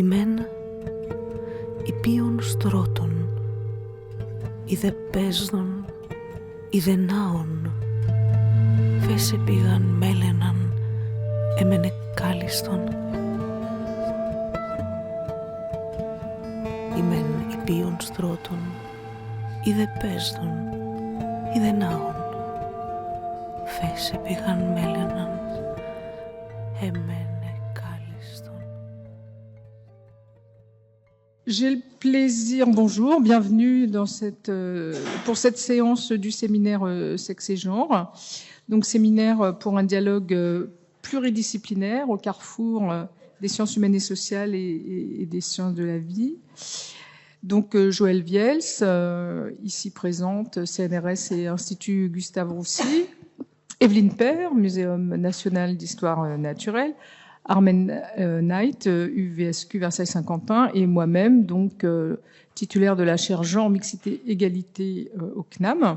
Ημέν υπείων στρώτων, είδε παίζον, είδε νάων, φέσε πήγαν μέλαιναν, έμενε κάλιστον. Ημέν υπείων στρώτων, είδε παίζον, είδε νάων, φέσε πήγαν μέλαιναν, έμενε. J'ai le plaisir, bonjour, bienvenue dans pour cette séance du séminaire Sexe et Genre. Donc séminaire pour un dialogue pluridisciplinaire au carrefour des sciences humaines et sociales et des sciences de la vie. Donc Joëlle Viels, ici présente, CNRS et Institut Gustave Roussy, Evelyne Père, Muséum national d'histoire naturelle, Armen Knight, UVSQ Versailles-Saint-Quentin, et moi-même, donc titulaire de la chaire Genre, Mixité, Égalité au CNAM.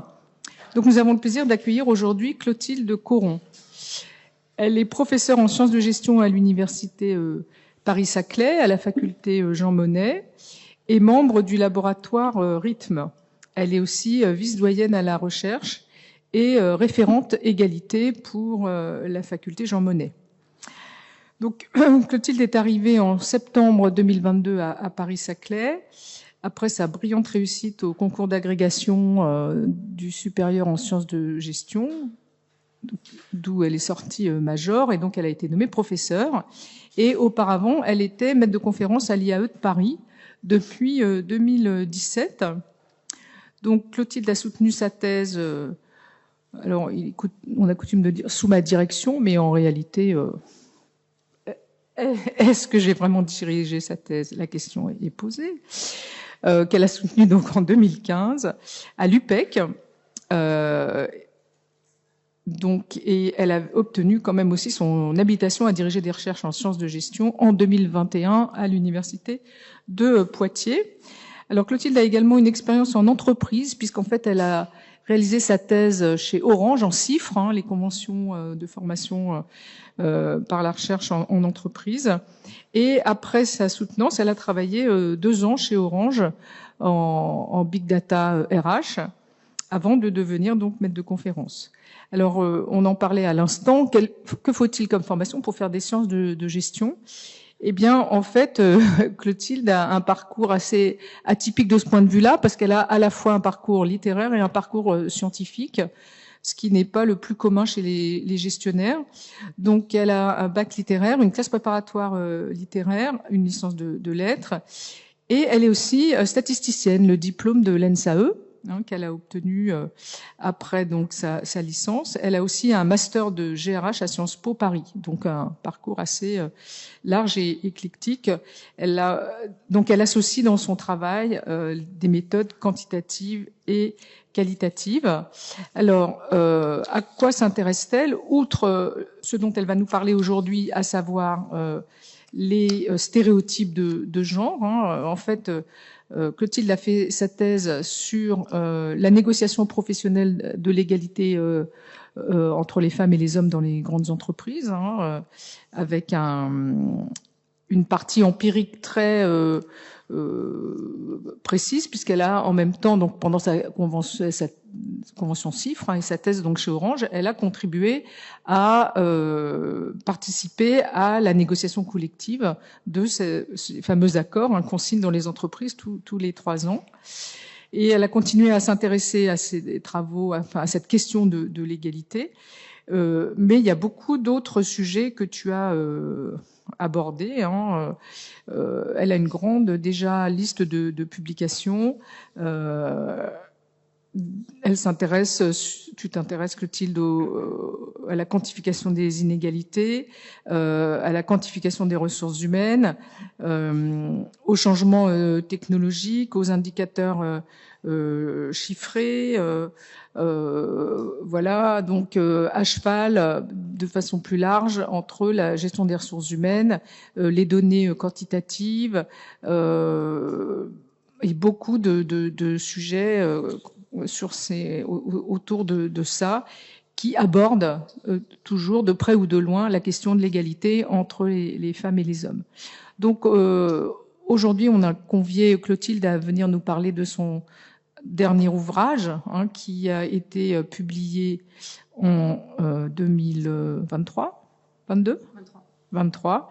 Donc nous avons le plaisir d'accueillir aujourd'hui Clotilde Coron. Elle est professeure en sciences de gestion à l'université Paris-Saclay, à la faculté Jean Monnet, et membre du laboratoire Rythme. Elle est aussi vice-doyenne à la recherche et référente égalité pour la faculté Jean Monnet. Donc, Clotilde est arrivée en septembre 2022 à Paris-Saclay, après sa brillante réussite au concours d'agrégation du supérieur en sciences de gestion, d'où elle est sortie major, et donc elle a été nommée professeure. Et auparavant, elle était maître de conférence à l'IAE de Paris depuis 2017. Donc, Clotilde a soutenu sa thèse, alors on a coutume de dire sous ma direction, mais en réalité... Est-ce que j'ai vraiment dirigé sa thèse? La question est posée. Qu'elle a soutenue donc en 2015 à l'UPEC. Et elle a obtenu quand même aussi son habilitation à diriger des recherches en sciences de gestion en 2021 à l'université de Poitiers. Alors Clotilde a également une expérience en entreprise, puisqu'en fait elle a réalisé sa thèse chez Orange en CIFRE, les conventions de formation par la recherche en entreprise. Et après sa soutenance, elle a travaillé 2 ans chez Orange en Big Data RH, avant de devenir donc maître de conférence. Alors, on en parlait à l'instant. Que faut-il comme formation pour faire des sciences de gestion? Eh bien, en fait, Clotilde a un parcours assez atypique de ce point de vue-là, parce qu'elle a à la fois un parcours littéraire et un parcours scientifique, ce qui n'est pas le plus commun chez les gestionnaires. Donc, elle a un bac littéraire, une classe préparatoire littéraire, une licence de lettres, et elle est aussi statisticienne, le diplôme de l'ENSAE, qu'elle a obtenu après donc sa licence. Elle a aussi un master de GRH à Sciences Po Paris, donc un parcours assez large et éclectique. Elle associe dans son travail des méthodes quantitatives et qualitatives. Alors, à quoi s'intéresse-t-elle? Outre ce dont elle va nous parler aujourd'hui, à savoir les stéréotypes de genre. En fait, Clotilde a fait sa thèse sur la négociation professionnelle de l'égalité entre les femmes et les hommes dans les grandes entreprises, avec une partie empirique très précise, puisqu'elle a en même temps, donc pendant sa convention CIFRE et sa thèse donc chez Orange, elle a contribué à participer à la négociation collective de ces fameux accords qu'on signe dans les entreprises tous les 3 ans. Et elle a continué à s'intéresser à ces travaux, à cette question de l'égalité. Mais il y a beaucoup d'autres sujets que tu as abordés. Elle a une grande déjà liste de publications. Elle tu t'intéresses, Clotilde, à la quantification des inégalités, à la quantification des ressources humaines, aux changements technologiques, aux indicateurs chiffrés, voilà, donc à cheval, de façon plus large, entre la gestion des ressources humaines, les données quantitatives, et beaucoup de sujets autour de ça, qui aborde toujours de près ou de loin la question de l'égalité entre les femmes et les hommes. Donc aujourd'hui, on a convié Clotilde à venir nous parler de son dernier ouvrage, qui a été publié en 2023, 23,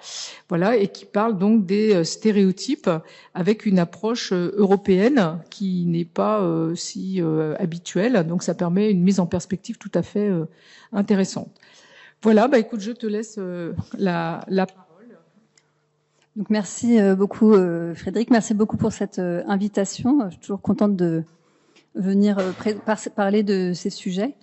voilà, et qui parle donc des stéréotypes avec une approche européenne qui n'est pas si habituelle. Donc ça permet une mise en perspective tout à fait intéressante. Voilà, écoute, je te laisse la parole. Donc merci beaucoup Frédéric, merci beaucoup pour cette invitation. Je suis toujours contente de venir parler de ces sujets.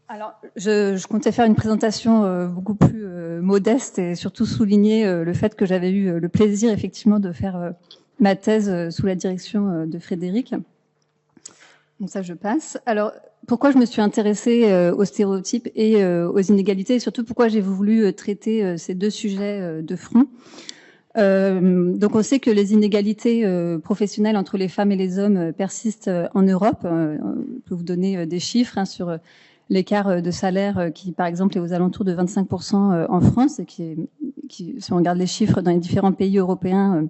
Alors, je comptais faire une présentation beaucoup plus modeste et surtout souligner le fait que j'avais eu le plaisir effectivement de faire ma thèse sous la direction de Frédéric. Donc ça, je passe. Alors, pourquoi je me suis intéressée aux stéréotypes et aux inégalités, et surtout pourquoi j'ai voulu traiter ces deux sujets de front. Donc on sait que les inégalités professionnelles entre les femmes et les hommes persistent en Europe. Je peux vous donner des chiffres sur l'écart de salaire qui, par exemple, est aux alentours de 25% en France, et qui, si on regarde les chiffres dans les différents pays européens,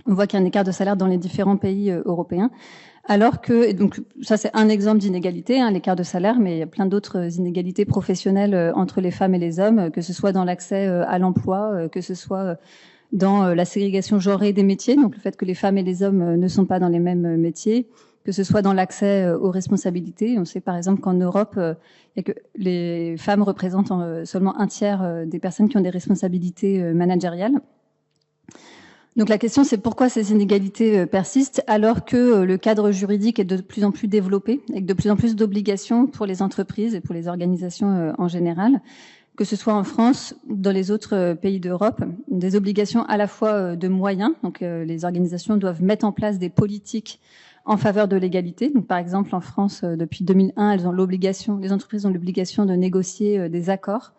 on voit qu'il y a un écart de salaire dans les différents pays européens. Alors que, donc ça c'est un exemple d'inégalité, l'écart de salaire, mais il y a plein d'autres inégalités professionnelles entre les femmes et les hommes, que ce soit dans l'accès à l'emploi, que ce soit dans la ségrégation genrée des métiers, donc le fait que les femmes et les hommes ne sont pas dans les mêmes métiers, que ce soit dans l'accès aux responsabilités. On sait par exemple qu'en Europe, que les femmes représentent seulement un tiers des personnes qui ont des responsabilités managériales. Donc la question, c'est pourquoi ces inégalités persistent alors que le cadre juridique est de plus en plus développé, avec de plus en plus d'obligations pour les entreprises et pour les organisations en général, que ce soit en France ou dans les autres pays d'Europe, des obligations à la fois de moyens, donc les organisations doivent mettre en place des politiques en faveur de l'égalité. Donc, par exemple, en France, depuis 2001, les entreprises ont l'obligation de négocier des accords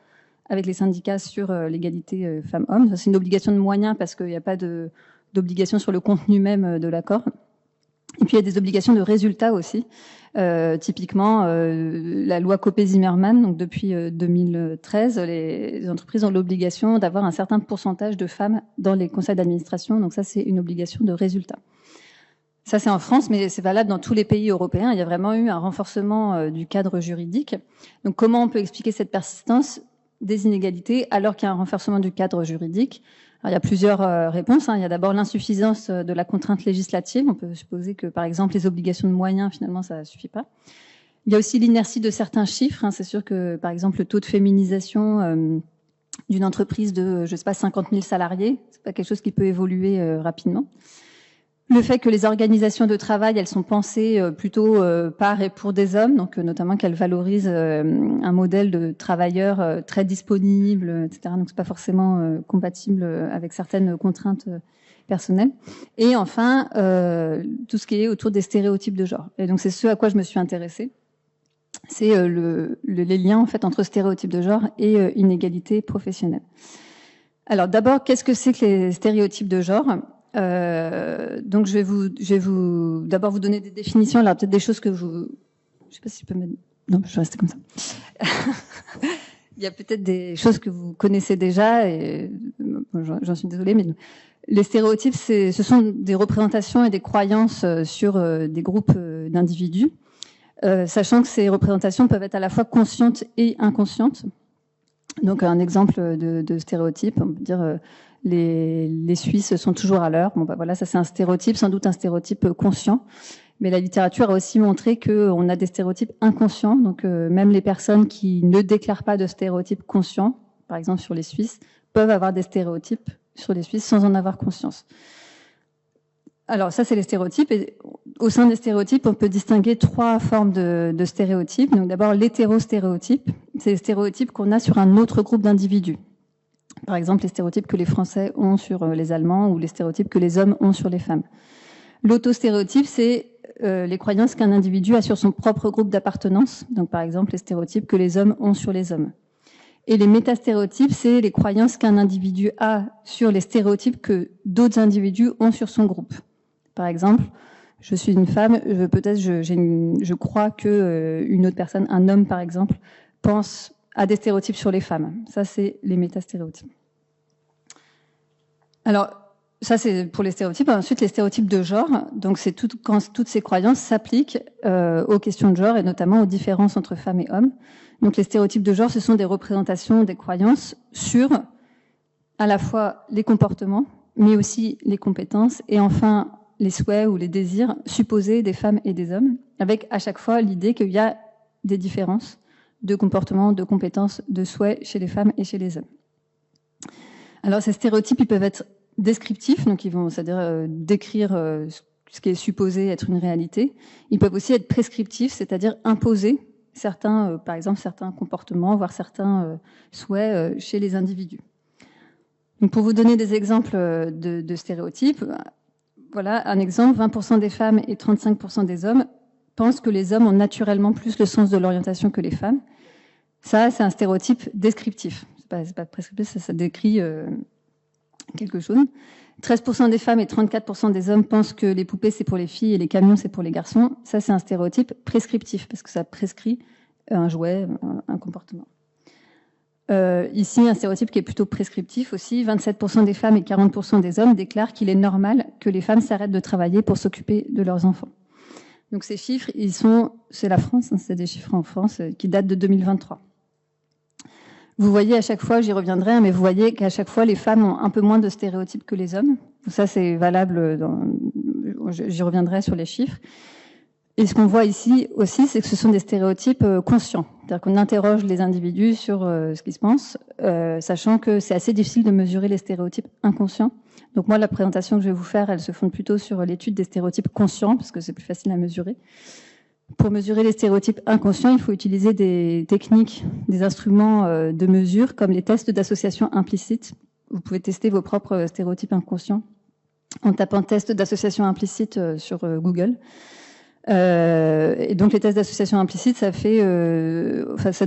avec les syndicats sur l'égalité femmes-hommes. C'est une obligation de moyens parce qu'il n'y a pas d'obligation sur le contenu même de l'accord. Et puis, il y a des obligations de résultats aussi. Typiquement, la loi Copé-Zimmermann, donc depuis 2013, les entreprises ont l'obligation d'avoir un certain pourcentage de femmes dans les conseils d'administration. Donc ça, c'est une obligation de résultat. Ça, c'est en France, mais c'est valable dans tous les pays européens. Il y a vraiment eu un renforcement du cadre juridique. Donc, comment on peut expliquer cette persistance des inégalités alors qu'il y a un renforcement du cadre juridique? Alors, il y a plusieurs réponses. Il y a d'abord l'insuffisance de la contrainte législative. On peut supposer que, par exemple, les obligations de moyens, finalement, ça ne suffit pas. Il y a aussi l'inertie de certains chiffres. C'est sûr que, par exemple, le taux de féminisation d'une entreprise de, je sais pas, 50 000 salariés, c'est pas quelque chose qui peut évoluer rapidement. Le fait que les organisations de travail, elles sont pensées plutôt par et pour des hommes, donc notamment qu'elles valorisent un modèle de travailleur très disponible, etc. Donc c'est pas forcément compatible avec certaines contraintes personnelles. Et enfin, tout ce qui est autour des stéréotypes de genre. Et donc c'est ce à quoi je me suis intéressée. C'est les liens en fait entre stéréotypes de genre et inégalité professionnelle. Alors d'abord, qu'est-ce que c'est que les stéréotypes de genre ? Donc je vais vous d'abord vous donner des définitions. Alors peut-être des choses que vous, je sais pas si je peux mettre. Non, je vais rester comme ça. Il y a peut-être des choses que vous connaissez déjà et j'en suis désolée, mais les stéréotypes, ce sont des représentations et des croyances sur des groupes d'individus, sachant que ces représentations peuvent être à la fois conscientes et inconscientes. Donc un exemple de stéréotype, on peut dire les Suisses sont toujours à l'heure. Bon, voilà, ça c'est un stéréotype, sans doute un stéréotype conscient. Mais la littérature a aussi montré qu'on a des stéréotypes inconscients. Donc même les personnes qui ne déclarent pas de stéréotypes conscients, par exemple sur les Suisses, peuvent avoir des stéréotypes sur les Suisses sans en avoir conscience. Alors ça c'est les stéréotypes. Et au sein des stéréotypes, on peut distinguer trois formes de stéréotypes. Donc d'abord l'hétérostéréotype, c'est les stéréotypes qu'on a sur un autre groupe d'individus. Par exemple, les stéréotypes que les Français ont sur les Allemands ou les stéréotypes que les hommes ont sur les femmes. L'autostéréotype, c'est les croyances qu'un individu a sur son propre groupe d'appartenance. Donc, par exemple, les stéréotypes que les hommes ont sur les hommes. Et les métastéréotypes, c'est les croyances qu'un individu a sur les stéréotypes que d'autres individus ont sur son groupe. Par exemple, je suis une femme, je crois que une autre personne, un homme par exemple, pense à des stéréotypes sur les femmes. Ça, c'est les métastéréotypes. Alors, ça, c'est pour les stéréotypes. Ensuite, les stéréotypes de genre. Donc, c'est quand toutes ces croyances s'appliquent aux questions de genre et notamment aux différences entre femmes et hommes. Donc, les stéréotypes de genre, ce sont des représentations des croyances sur à la fois les comportements, mais aussi les compétences et enfin les souhaits ou les désirs supposés des femmes et des hommes, avec à chaque fois l'idée qu'il y a des différences de comportements, de compétences, de souhaits chez les femmes et chez les hommes. Alors, ces stéréotypes, ils peuvent être descriptifs, donc ils vont, c'est-à-dire décrire ce qui est supposé être une réalité. Ils peuvent aussi être prescriptifs, c'est-à-dire imposer certains, par exemple, certains comportements, voire certains souhaits chez les individus. Donc, pour vous donner des exemples de stéréotypes, voilà un exemple, 20% des femmes et 35% des hommes pensent que les hommes ont naturellement plus le sens de l'orientation que les femmes. Ça, c'est un stéréotype descriptif. C'est pas prescriptif, ça décrit quelque chose. 13% des femmes et 34% des hommes pensent que les poupées, c'est pour les filles et les camions, c'est pour les garçons. Ça, c'est un stéréotype prescriptif, parce que ça prescrit un jouet, un comportement. Ici, un stéréotype qui est plutôt prescriptif aussi. 27% des femmes et 40% des hommes déclarent qu'il est normal que les femmes s'arrêtent de travailler pour s'occuper de leurs enfants. Donc ces chiffres, c'est la France, hein, c'est des chiffres en France qui datent de 2023. Vous voyez à chaque fois, j'y reviendrai, mais vous voyez qu'à chaque fois, les femmes ont un peu moins de stéréotypes que les hommes. Ça, c'est valable, j'y reviendrai sur les chiffres. Et ce qu'on voit ici aussi, c'est que ce sont des stéréotypes conscients. C'est-à-dire qu'on interroge les individus sur ce qu'ils se pensent, sachant que c'est assez difficile de mesurer les stéréotypes inconscients. Donc moi, la présentation que je vais vous faire, elle se fonde plutôt sur l'étude des stéréotypes conscients, parce que c'est plus facile à mesurer. Pour mesurer les stéréotypes inconscients, il faut utiliser des techniques, des instruments de mesure, comme les tests d'association implicite. Vous pouvez tester vos propres stéréotypes inconscients en tapant test d'association implicite sur Google. Et donc les tests d'association implicite, ça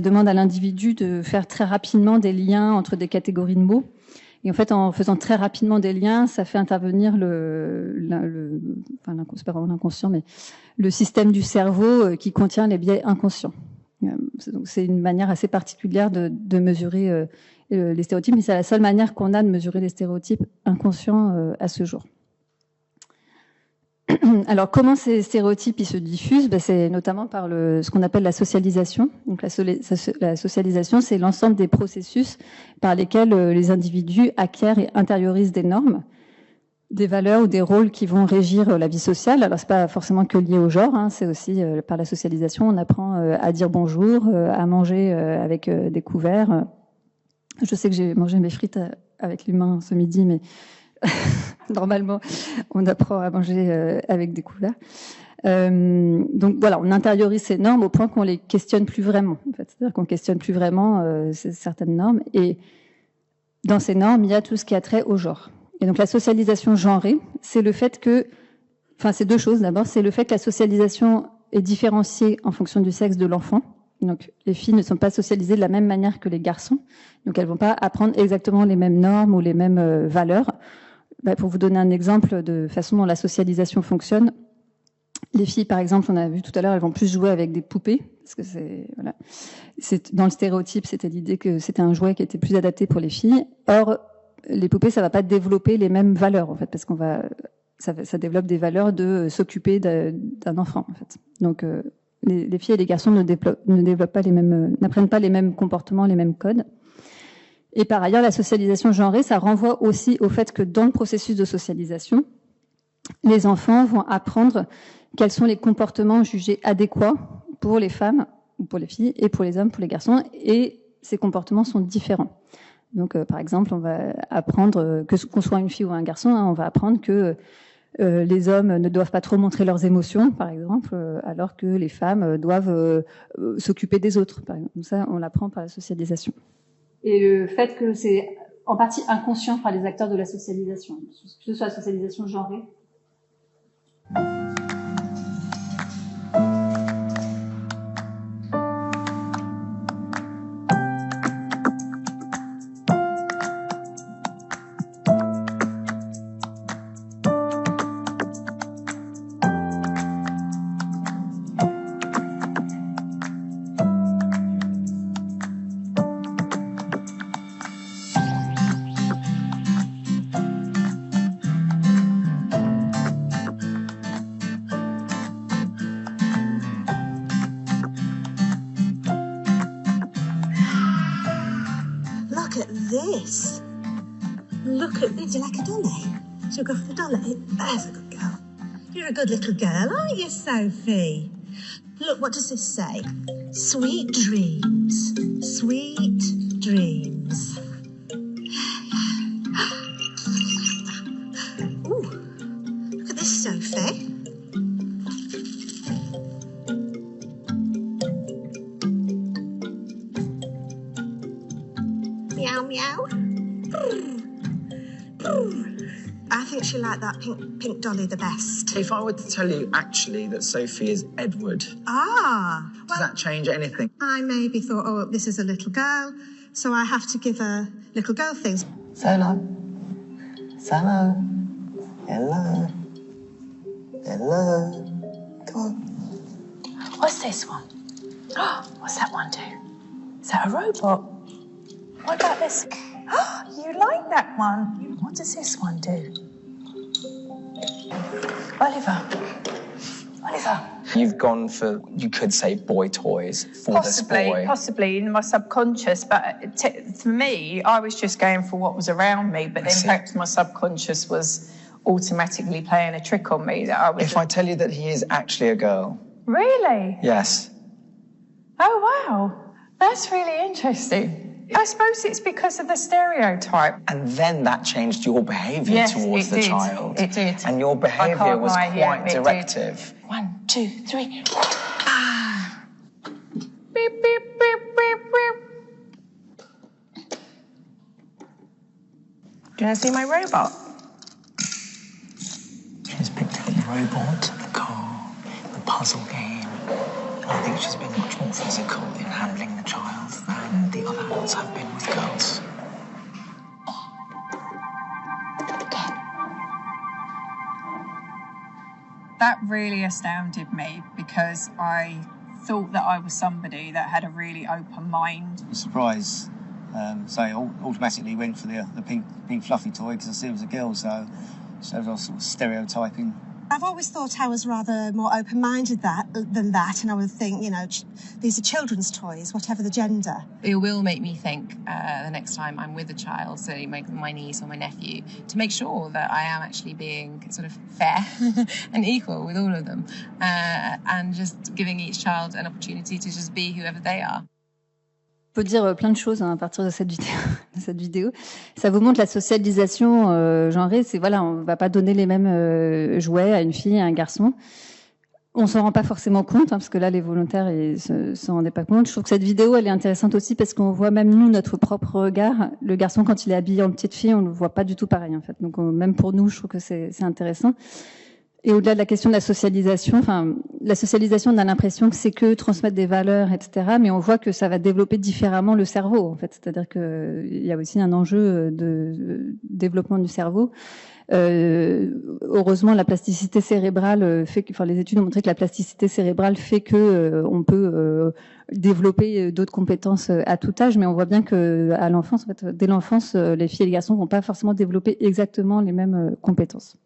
demande à l'individu de faire très rapidement des liens entre des catégories de mots. Et en fait, en faisant très rapidement des liens, ça fait intervenir c'est pas vraiment l'inconscient, mais le système du cerveau qui contient les biais inconscients. Donc c'est une manière assez particulière de mesurer les stéréotypes, mais c'est la seule manière qu'on a de mesurer les stéréotypes inconscients à ce jour. Alors, comment ces stéréotypes ils se diffusent? C'est notamment par ce qu'on appelle la socialisation. Donc, la socialisation, c'est l'ensemble des processus par lesquels les individus acquièrent et intériorisent des normes, des valeurs ou des rôles qui vont régir la vie sociale. Alors, c'est pas forcément que lié au genre, hein, c'est aussi par la socialisation, on apprend à dire bonjour, à manger avec des couverts. Je sais que j'ai mangé mes frites avec les mains ce midi, mais normalement, on apprend à manger avec des couverts. Donc voilà, on intériorise ces normes au point qu'on les questionne plus vraiment. En fait. C'est-à-dire qu'on questionne plus vraiment certaines normes. Et dans ces normes, il y a tout ce qui a trait au genre. Et donc la socialisation genrée, c'est le fait que, enfin c'est deux choses. D'abord, c'est le fait que la socialisation est différenciée en fonction du sexe de l'enfant. Donc les filles ne sont pas socialisées de la même manière que les garçons. Donc elles vont pas apprendre exactement les mêmes normes ou les mêmes valeurs. Pour vous donner un exemple de façon dont la socialisation fonctionne, les filles, par exemple, on a vu tout à l'heure, elles vont plus jouer avec des poupées, parce que dans le stéréotype, c'était l'idée que c'était un jouet qui était plus adapté pour les filles. Or, les poupées, ça va pas développer les mêmes valeurs, en fait, parce ça développe des valeurs de s'occuper d'un enfant, en fait. Donc, les filles et les garçons n'apprennent pas les mêmes comportements, les mêmes codes. Et par ailleurs, la socialisation genrée, ça renvoie aussi au fait que dans le processus de socialisation, les enfants vont apprendre quels sont les comportements jugés adéquats pour les femmes, ou pour les filles, et pour les hommes, pour les garçons, et ces comportements sont différents. Donc, par exemple, on va apprendre, qu'on soit une fille ou un garçon, hein, on va apprendre que les hommes ne doivent pas trop montrer leurs émotions, par exemple, alors que les femmes doivent s'occuper des autres. Par exemple. Donc ça, on l'apprend par la socialisation. Et le fait que c'est en partie inconscient par les acteurs de la socialisation, que ce soit la socialisation genrée. this? Look at this. Do you like a dolly? Should we go for the dolly? There's a good girl. You're a good little girl, aren't you, Sophie? Look, what does this say? Sweet dreams. Sweet dreams. Ooh, look at this, Sophie. Meow, meow. I think she liked that pink dolly the best. If I were to tell you actually that Sophie is Edward, Ah, does well, that change anything? I maybe thought, oh, this is a little girl, so I have to give her little girl things. Hello. Hello. Hello. Hello. Come on. What's this one? What's that one do? Is that a robot? What about this? You like that one? What does this one do? Oliver. You've gone for, you could say, boy toys for this boy. Possibly in my subconscious, but for me, I was just going for what was around me, but then perhaps my subconscious was automatically playing a trick on me that I was... If I tell you that he is actually a girl. Really? Yes. Oh, wow. That's really interesting. I suppose it's because of the stereotype. And then that changed your behaviour towards the child. It did. And your behaviour was quite directive. 1, 2, 3. Beep, Beep, beep, beep, beep, beep. Do you want to see my robot? She's picked up the robot, the car, the puzzle game. And I think she's been much more physical in handling the child than the other adults have been with girls. That really astounded me because I thought that I was somebody that had a really open mind. I was surprised. So I automatically went for the pink fluffy toy because I said it was a girl, so I was sort of stereotyping. I've always thought I was rather more open-minded than that, and I would think, you know, these are children's toys, whatever the gender. It will make me think the next time I'm with a child, so my niece or my nephew, to make sure that I am actually being sort of fair and equal with all of them, and just giving each child an opportunity to just be whoever they are. On peut dire plein de choses à partir de cette vidéo. Ça vous montre la socialisation genrée. C'est voilà, on va pas donner les mêmes jouets à une fille et à un garçon. On s'en rend pas forcément compte, parce que là, les volontaires ils s'en rendaient pas compte. Je trouve que cette vidéo, elle est intéressante aussi parce qu'on voit même nous notre propre regard. Le garçon, quand il est habillé en petite fille, on le voit pas du tout pareil en fait. Donc même pour nous, je trouve que c'est intéressant. Et au-delà de la question de la socialisation, on a l'impression que c'est que transmettre des valeurs, etc. Mais on voit que ça va développer différemment le cerveau, en fait. C'est-à-dire qu'il y a aussi un enjeu de développement du cerveau. Heureusement, la plasticité cérébrale fait que, les études ont montré que la plasticité cérébrale fait que on peut développer d'autres compétences à tout âge, mais on voit bien que à l'enfance, en fait, dès l'enfance, les filles et les garçons vont pas forcément développer exactement les mêmes compétences.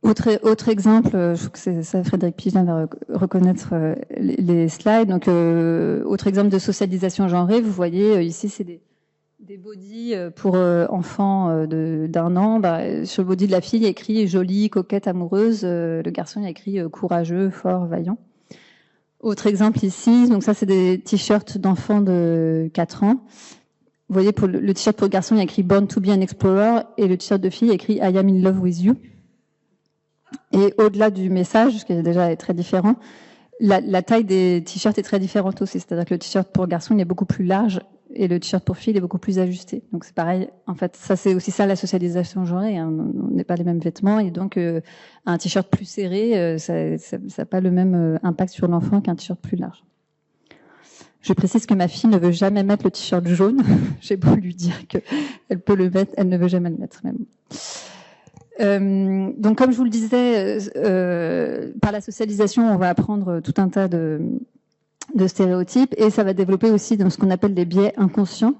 Autre exemple, je trouve que c'est ça, Frédéric Pigin va reconnaître les slides. Donc, autre exemple de socialisation genrée, vous voyez ici, c'est des bodys pour enfants d'1 an. Sur le body de la fille, il y a écrit jolie, coquette, amoureuse. Le garçon, il y a écrit courageux, fort, vaillant. Autre exemple ici, donc ça, c'est des t-shirts d'enfants de 4 ans. Vous voyez, pour le t-shirt pour le garçon, il y a écrit Born to be an Explorer, et le t-shirt de fille, il y a écrit I am in love with you. Et au-delà du message, qui est déjà très différent, la taille des t-shirts est très différente aussi. C'est-à-dire que le t-shirt pour garçon, il est beaucoup plus large et le t-shirt pour fille, il est beaucoup plus ajusté. Donc c'est pareil. En fait, ça c'est aussi ça la socialisation genrée. Hein. On n'est pas les mêmes vêtements et donc un t-shirt plus serré, ça n'a pas le même impact sur l'enfant qu'un t-shirt plus large. Je précise que ma fille ne veut jamais mettre le t-shirt jaune. J'ai beau lui dire qu'elle peut le mettre, elle ne veut jamais le mettre même. Donc, comme je vous le disais, par la socialisation, on va apprendre tout un tas de stéréotypes et ça va développer aussi dans ce qu'on appelle les biais inconscients.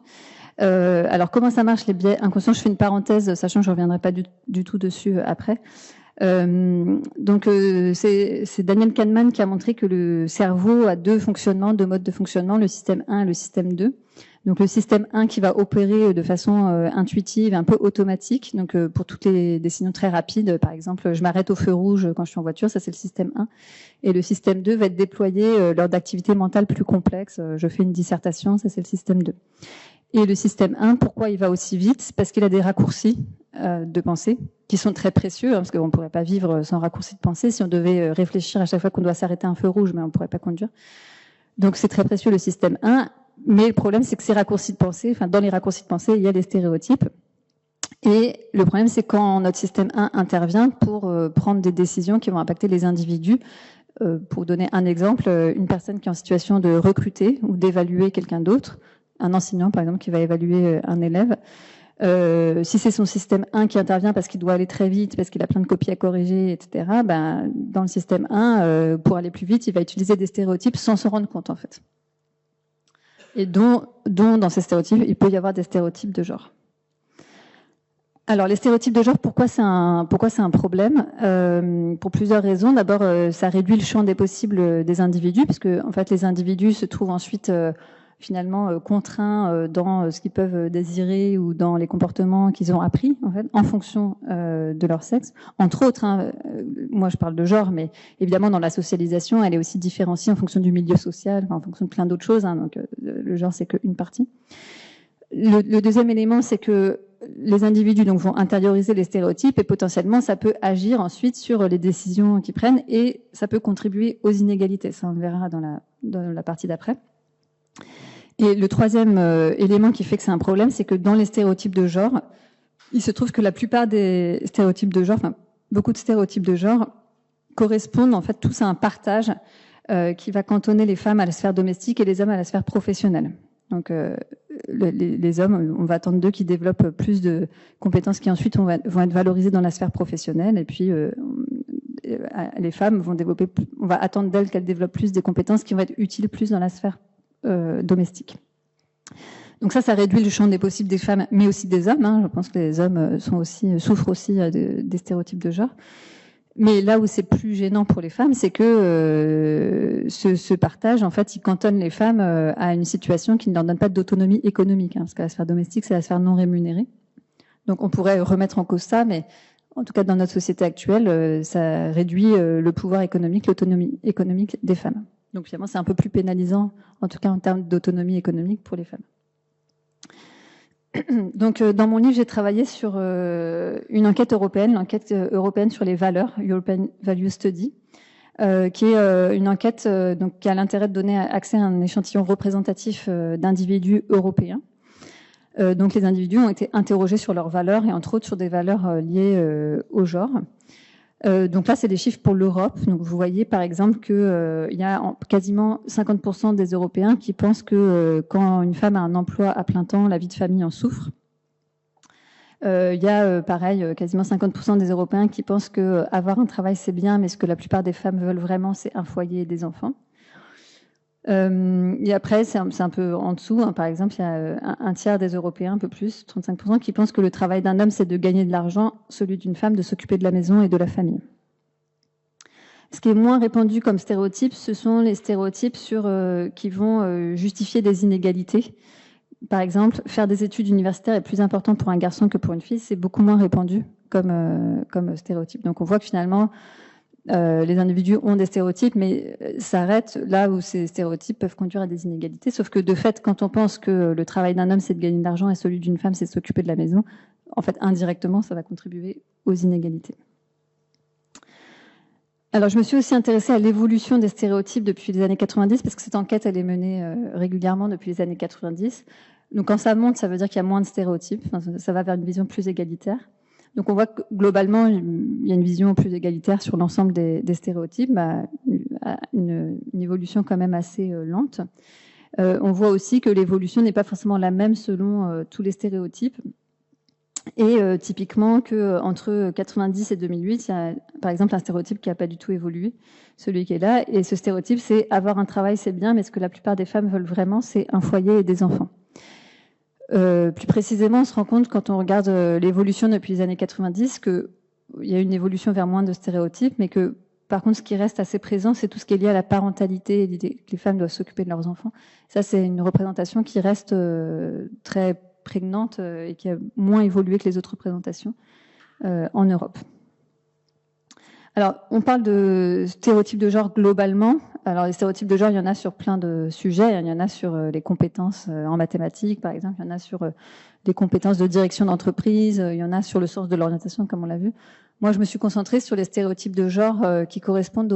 Alors, comment ça marche les biais inconscients? Je fais une parenthèse, sachant que je ne reviendrai pas du tout dessus après. Donc, c'est Daniel Kahneman qui a montré que le cerveau a deux modes de fonctionnement, le système 1 et le système 2. Donc le système 1 qui va opérer de façon intuitive, un peu automatique, donc pour toutes les décisions très rapides, par exemple je m'arrête au feu rouge quand je suis en voiture, ça c'est le système 1. Et le système 2 va être déployé lors d'activités mentales plus complexes, je fais une dissertation, ça c'est le système 2. Et le système 1, pourquoi il va aussi vite? Parce qu'il a des raccourcis de pensée qui sont très précieux, parce qu'on ne pourrait pas vivre sans raccourcis de pensée. Si on devait réfléchir à chaque fois qu'on doit s'arrêter à un feu rouge, mais on ne pourrait pas conduire. Donc c'est très précieux le système 1. Mais le problème, c'est que ces raccourcis de pensée, enfin dans les raccourcis de pensée, il y a des stéréotypes. Et le problème, c'est quand notre système 1 intervient pour prendre des décisions qui vont impacter les individus. Pour donner un exemple, une personne qui est en situation de recruter ou d'évaluer quelqu'un d'autre, un enseignant par exemple qui va évaluer un élève, si c'est son système 1 qui intervient parce qu'il doit aller très vite, parce qu'il a plein de copies à corriger, etc., ben, dans le système 1, pour aller plus vite, il va utiliser des stéréotypes sans se rendre compte en fait. Et dont dans ces stéréotypes, il peut y avoir des stéréotypes de genre. Alors, les stéréotypes de genre, pourquoi c'est un problème? Pour plusieurs raisons. D'abord, ça réduit le champ des possibles des individus, puisque en fait, les individus se trouvent ensuite finalement contraints dans ce qu'ils peuvent désirer ou dans les comportements qu'ils ont appris, en fait, en fonction de leur sexe. Entre autres, moi je parle de genre, mais évidemment dans la socialisation, elle est aussi différenciée en fonction du milieu social, en fonction de plein d'autres choses. Donc le genre, c'est qu'une partie. Le deuxième élément, c'est que les individus donc vont intérioriser les stéréotypes et potentiellement ça peut agir ensuite sur les décisions qu'ils prennent et ça peut contribuer aux inégalités. Ça on le verra dans la partie d'après. Et le troisième élément qui fait que c'est un problème, c'est que dans les stéréotypes de genre, il se trouve que la plupart des stéréotypes de genre, enfin beaucoup de stéréotypes de genre, correspondent en fait tous à un partage qui va cantonner les femmes à la sphère domestique et les hommes à la sphère professionnelle. Donc les hommes, on va attendre d'eux qu'ils développent plus de compétences qui ensuite vont être valorisées dans la sphère professionnelle, et puis les femmes vont développer, on va attendre d'elles qu'elles développent plus des compétences qui vont être utiles plus dans la sphère domestique. Donc ça réduit le champ des possibles des femmes, mais aussi des hommes. Je pense que les hommes souffrent aussi des stéréotypes de genre. Mais là où c'est plus gênant pour les femmes, c'est que ce partage, en fait, il cantonne les femmes à une situation qui ne leur donne pas d'autonomie économique, parce que la sphère domestique, c'est la sphère non rémunérée. Donc on pourrait remettre en cause ça, mais en tout cas dans notre société actuelle, ça réduit le pouvoir économique, l'autonomie économique des femmes. Donc finalement, c'est un peu plus pénalisant, en tout cas en termes d'autonomie économique pour les femmes. Donc, dans mon livre, j'ai travaillé sur une enquête européenne, l'enquête européenne sur les valeurs, European Value Study, qui est une enquête donc, qui a l'intérêt de donner accès à un échantillon représentatif d'individus européens. Donc, les individus ont été interrogés sur leurs valeurs et entre autres sur des valeurs liées au genre. Donc là, c'est des chiffres pour l'Europe. Donc vous voyez par exemple que il y a quasiment 50% des Européens qui pensent que quand une femme a un emploi à plein temps, la vie de famille en souffre. Il y a pareil, quasiment 50% des Européens qui pensent que avoir un travail c'est bien, mais ce que la plupart des femmes veulent vraiment, c'est un foyer et des enfants. Et après, c'est un peu en dessous. Par exemple, il y a un tiers des Européens, un peu plus, 35%, qui pensent que le travail d'un homme, c'est de gagner de l'argent, celui d'une femme, de s'occuper de la maison et de la famille. Ce qui est moins répandu comme stéréotype, ce sont les stéréotypes qui vont justifier des inégalités. Par exemple, faire des études universitaires est plus important pour un garçon que pour une fille. C'est beaucoup moins répandu comme stéréotype. Donc on voit que finalement, les individus ont des stéréotypes, mais s'arrêtent là où ces stéréotypes peuvent conduire à des inégalités. Sauf que de fait, quand on pense que le travail d'un homme, c'est de gagner de l'argent et celui d'une femme, c'est de s'occuper de la maison, en fait, indirectement, ça va contribuer aux inégalités. Alors, je me suis aussi intéressée à l'évolution des stéréotypes depuis les années 90, parce que cette enquête, elle est menée régulièrement depuis les années 90. Donc, quand ça monte, ça veut dire qu'il y a moins de stéréotypes. Enfin, ça va vers une vision plus égalitaire. Donc on voit que globalement, il y a une vision plus égalitaire sur l'ensemble des stéréotypes, une évolution quand même assez lente. On voit aussi que l'évolution n'est pas forcément la même selon tous les stéréotypes. Et typiquement qu'entre 90 et 2008, il y a par exemple un stéréotype qui n'a pas du tout évolué, celui qui est là. Et ce stéréotype, c'est avoir un travail, c'est bien, mais ce que la plupart des femmes veulent vraiment, c'est un foyer et des enfants. Plus précisément, on se rend compte quand on regarde l'évolution depuis les années 90 qu'il y a une évolution vers moins de stéréotypes, mais que par contre, ce qui reste assez présent, c'est tout ce qui est lié à la parentalité et l'idée que les femmes doivent s'occuper de leurs enfants. Ça, c'est une représentation qui reste très prégnante et qui a moins évolué que les autres représentations en Europe. Alors, on parle de stéréotypes de genre globalement. Alors, les stéréotypes de genre, il y en a sur plein de sujets. Il y en a sur les compétences en mathématiques, par exemple. Il y en a sur les compétences de direction d'entreprise. Il y en a sur le sens de l'orientation, comme on l'a vu. Moi, je me suis concentrée sur les stéréotypes de genre qui correspondent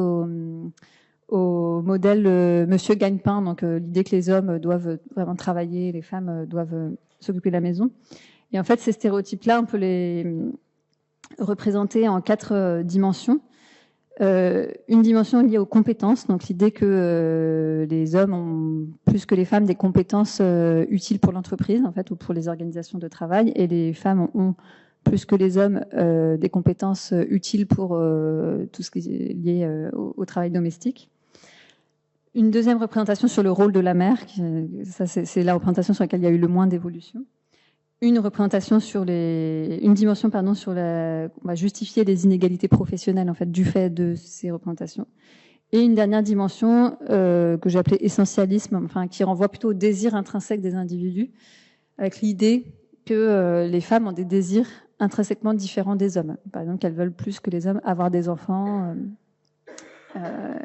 au modèle Monsieur Gagne-Pain. Donc, l'idée que les hommes doivent vraiment travailler, les femmes doivent s'occuper de la maison. Et en fait, ces stéréotypes-là, on peut les représenter en 4 dimensions. Une dimension liée aux compétences, donc l'idée que les hommes ont plus que les femmes des compétences utiles pour l'entreprise, en fait, ou pour les organisations de travail, et les femmes ont plus que les hommes des compétences utiles pour tout ce qui est lié au travail domestique. Une deuxième représentation sur le rôle de la mère, ça c'est la représentation sur laquelle il y a eu le moins d'évolution. Une représentation sur une dimension sur on va justifier les inégalités professionnelles en fait du fait de ces représentations. Et une dernière dimension que j'ai appelée essentialisme, enfin qui renvoie plutôt au désir intrinsèque des individus, avec l'idée que les femmes ont des désirs intrinsèquement différents des hommes. Par exemple, qu'elles veulent plus que les hommes avoir des enfants,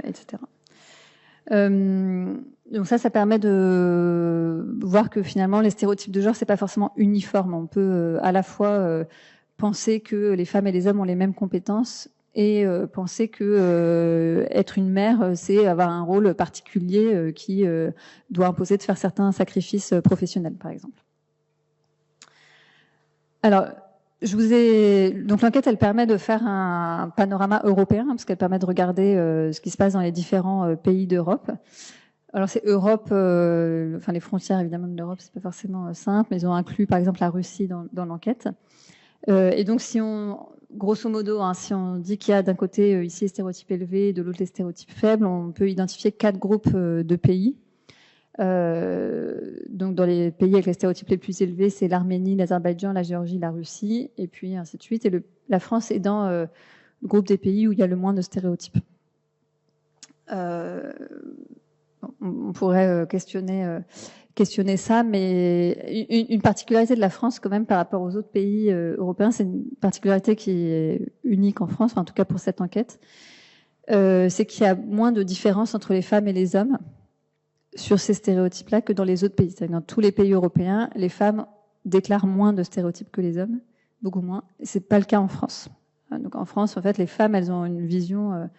etc. Donc ça permet de voir que finalement les stéréotypes de genre c'est pas forcément uniforme. On peut à la fois penser que les femmes et les hommes ont les mêmes compétences et penser que être une mère c'est avoir un rôle particulier qui doit imposer de faire certains sacrifices professionnels par exemple. Alors donc l'enquête, elle permet de faire un panorama européen, parce qu'elle permet de regarder ce qui se passe dans les différents pays d'Europe. Alors c'est Europe, enfin les frontières évidemment de l'Europe, c'est pas forcément simple, mais ils ont inclus par exemple la Russie dans l'enquête. Et donc si grosso modo, si on dit qu'il y a d'un côté ici les stéréotypes élevés, de l'autre les stéréotypes faibles, on peut identifier 4 groupes de pays. Donc dans les pays avec les stéréotypes les plus élevés, c'est l'Arménie, l'Azerbaïdjan, la Géorgie, la Russie, et puis ainsi de suite. Et la France est dans le groupe des pays où il y a le moins de stéréotypes. On pourrait questionner ça, mais une particularité de la France quand même par rapport aux autres pays européens, c'est une particularité qui est unique en France, enfin, en tout cas pour cette enquête, c'est qu'il y a moins de différence entre les femmes et les hommes sur ces stéréotypes-là que dans les autres pays. C'est-à-dire dans tous les pays européens, les femmes déclarent moins de stéréotypes que les hommes, beaucoup moins. C'est pas le cas en France. Donc en France, en fait, les femmes, elles ont une vision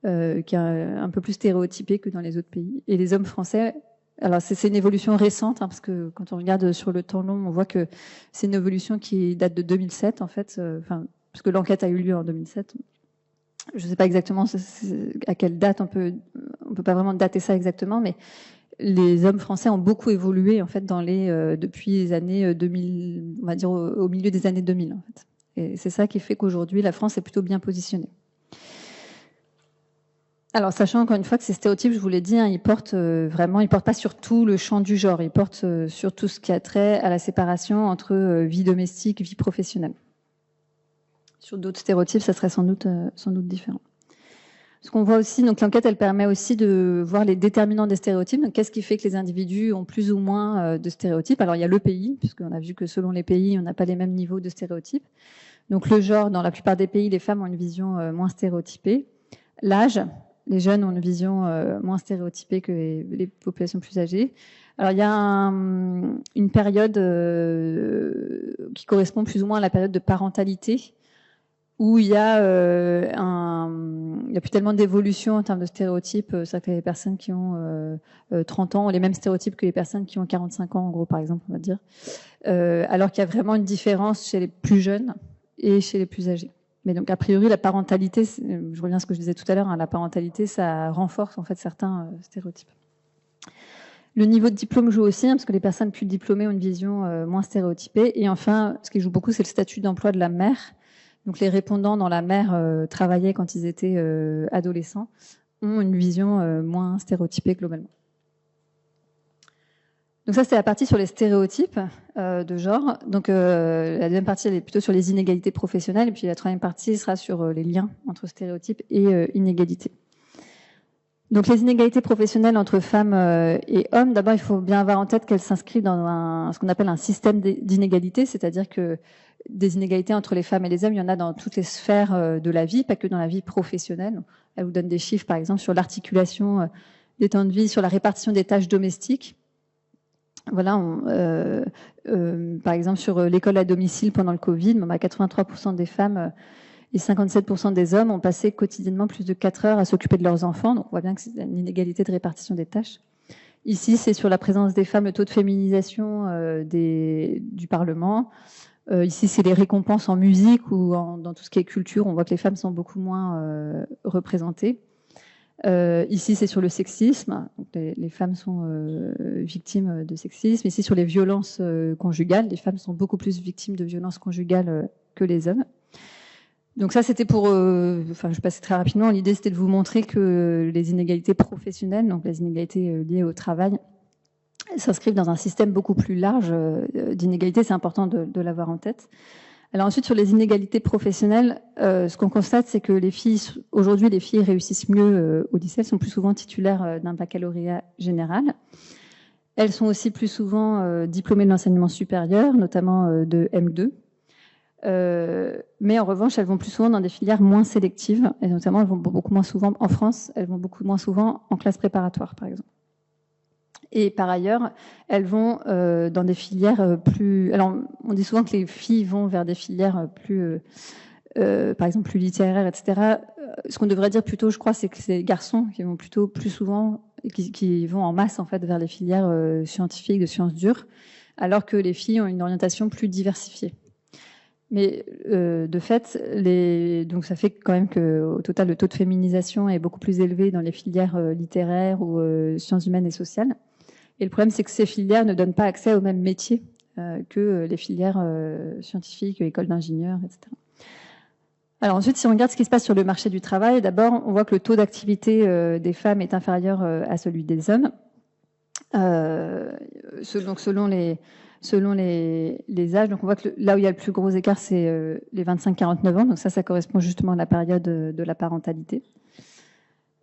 qui est un peu plus stéréotypée que dans les autres pays. Et les hommes français, alors c'est une évolution récente, parce que quand on regarde sur le temps long, on voit que c'est une évolution qui date de 2007, en fait, parce que l'enquête a eu lieu en 2007. Je ne sais pas exactement à quelle date, on peut pas vraiment dater ça exactement, mais les hommes français ont beaucoup évolué en fait depuis les années 2000, on va dire au milieu des années 2000 en fait. Et c'est ça qui fait qu'aujourd'hui la France est plutôt bien positionnée. Alors sachant encore une fois que ces stéréotypes, je vous l'ai dit, ils portent pas sur tout le champ du genre, ils portent sur tout ce qui a trait à la séparation entre vie domestique, vie professionnelle. Sur d'autres stéréotypes, ça serait sans doute différent. Ce qu'on voit aussi, donc l'enquête, elle permet aussi de voir les déterminants des stéréotypes. Donc, qu'est-ce qui fait que les individus ont plus ou moins de stéréotypes? Alors, il y a le pays, puisqu'on a vu que selon les pays, on n'a pas les mêmes niveaux de stéréotypes. Donc, le genre, dans la plupart des pays, les femmes ont une vision moins stéréotypée. L'âge, les jeunes ont une vision moins stéréotypée que les populations plus âgées. Alors, il y a une période qui correspond plus ou moins à la période de parentalité, où il y a plus tellement d'évolution en termes de stéréotypes. C'est-à-dire que les personnes qui ont 30 ans ont les mêmes stéréotypes que les personnes qui ont 45 ans, en gros, par exemple, on va dire. Alors qu'il y a vraiment une différence chez les plus jeunes et chez les plus âgés. Mais donc, a priori, la parentalité, je reviens à ce que je disais tout à l'heure, la parentalité, ça renforce en fait certains stéréotypes. Le niveau de diplôme joue aussi, parce que les personnes plus diplômées ont une vision moins stéréotypée. Et enfin, ce qui joue beaucoup, c'est le statut d'emploi de la mère. Donc les répondants dans la mère travaillaient quand ils étaient adolescents, ont une vision moins stéréotypée globalement. Donc ça, c'était la partie sur les stéréotypes de genre. Donc la deuxième partie, elle est plutôt sur les inégalités professionnelles. Et puis la troisième partie sera sur les liens entre stéréotypes et inégalités. Donc les inégalités professionnelles entre femmes et hommes, d'abord, il faut bien avoir en tête qu'elles s'inscrivent dans ce qu'on appelle un système d'inégalités, c'est-à-dire que des inégalités entre les femmes et les hommes, il y en a dans toutes les sphères de la vie, pas que dans la vie professionnelle. Elle vous donne des chiffres, par exemple, sur l'articulation des temps de vie, sur la répartition des tâches domestiques. Voilà, par exemple, sur l'école à domicile pendant le Covid, 83% des femmes et 57% des hommes ont passé quotidiennement plus de 4 heures à s'occuper de leurs enfants. Donc, on voit bien que c'est une inégalité de répartition des tâches. Ici, c'est sur la présence des femmes, le taux de féminisation du Parlement. Ici, c'est les récompenses en musique ou dans tout ce qui est culture. On voit que les femmes sont beaucoup moins représentées. Ici, c'est sur le sexisme. Donc, les femmes sont victimes de sexisme. Ici, sur les violences conjugales. Les femmes sont beaucoup plus victimes de violences conjugales que les hommes. Donc ça, c'était pour... je passais très rapidement. L'idée, c'était de vous montrer que les inégalités professionnelles, donc les inégalités liées au travail, s'inscrivent dans un système beaucoup plus large d'inégalités. C'est important de l'avoir en tête. Alors ensuite, sur les inégalités professionnelles, ce qu'on constate, c'est que aujourd'hui, les filles réussissent mieux au lycée. Elles sont plus souvent titulaires d'un baccalauréat général. Elles sont aussi plus souvent diplômées de l'enseignement supérieur, notamment de M2. Mais en revanche, elles vont plus souvent dans des filières moins sélectives, et notamment, elles vont beaucoup moins souvent, en France, elles vont beaucoup moins souvent en classe préparatoire, par exemple. Et par ailleurs, elles vont dans des filières plus... Alors, on dit souvent que les filles vont vers des filières plus, par exemple, plus littéraires, etc. Ce qu'on devrait dire plutôt, je crois, c'est que c'est les garçons qui vont plutôt plus souvent, qui vont en masse, en fait, vers les filières scientifiques, de sciences dures, alors que les filles ont une orientation plus diversifiée. Mais de fait, donc ça fait quand même qu'au total, le taux de féminisation est beaucoup plus élevé dans les filières littéraires ou sciences humaines et sociales. Et le problème, c'est que ces filières ne donnent pas accès aux mêmes métiers que les filières scientifiques, écoles d'ingénieurs, etc. Alors ensuite, si on regarde ce qui se passe sur le marché du travail, d'abord, on voit que le taux d'activité des femmes est inférieur à celui des hommes. Donc selon les âges, donc on voit que là où il y a le plus gros écart, c'est les 25-49 ans. Donc ça correspond justement à la période de la parentalité.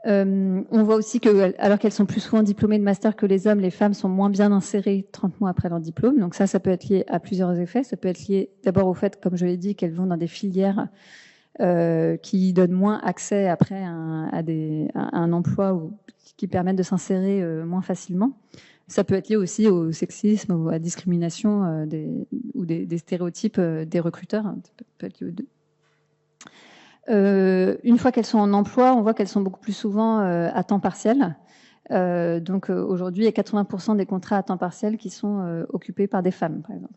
On voit aussi que, alors qu'elles sont plus souvent diplômées de master que les hommes, les femmes sont moins bien insérées 30 mois après leur diplôme. Donc ça peut être lié à plusieurs effets. Ça peut être lié d'abord au fait, comme je l'ai dit, qu'elles vont dans des filières qui donnent moins accès après à un emploi ou qui permettent de s'insérer moins facilement. Ça peut être lié aussi au sexisme ou à la discrimination ou des stéréotypes des recruteurs. Ça peut être lié aux deux. Une fois qu'elles sont en emploi, on voit qu'elles sont beaucoup plus souvent à temps partiel. Donc aujourd'hui, il y a 80% des contrats à temps partiel qui sont occupés par des femmes, par exemple.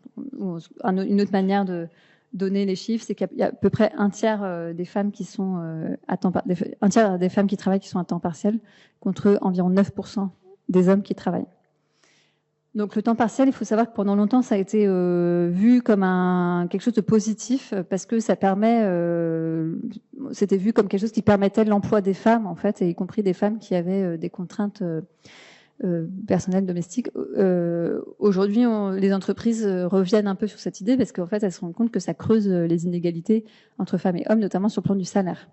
Une autre manière de donner les chiffres, c'est qu'il y a à peu près un tiers des femmes qui sont un tiers des femmes qui travaillent qui sont à temps partiel, contre environ 9% des hommes qui travaillent. Donc le temps partiel, il faut savoir que pendant longtemps, ça a été vu comme quelque chose de positif parce que ça permet, c'était vu comme quelque chose qui permettait l'emploi des femmes en fait, et y compris des femmes qui avaient des contraintes personnelles domestiques. Aujourd'hui, les entreprises reviennent un peu sur cette idée parce qu'en fait, elles se rendent compte que ça creuse les inégalités entre femmes et hommes, notamment sur le plan du salaire.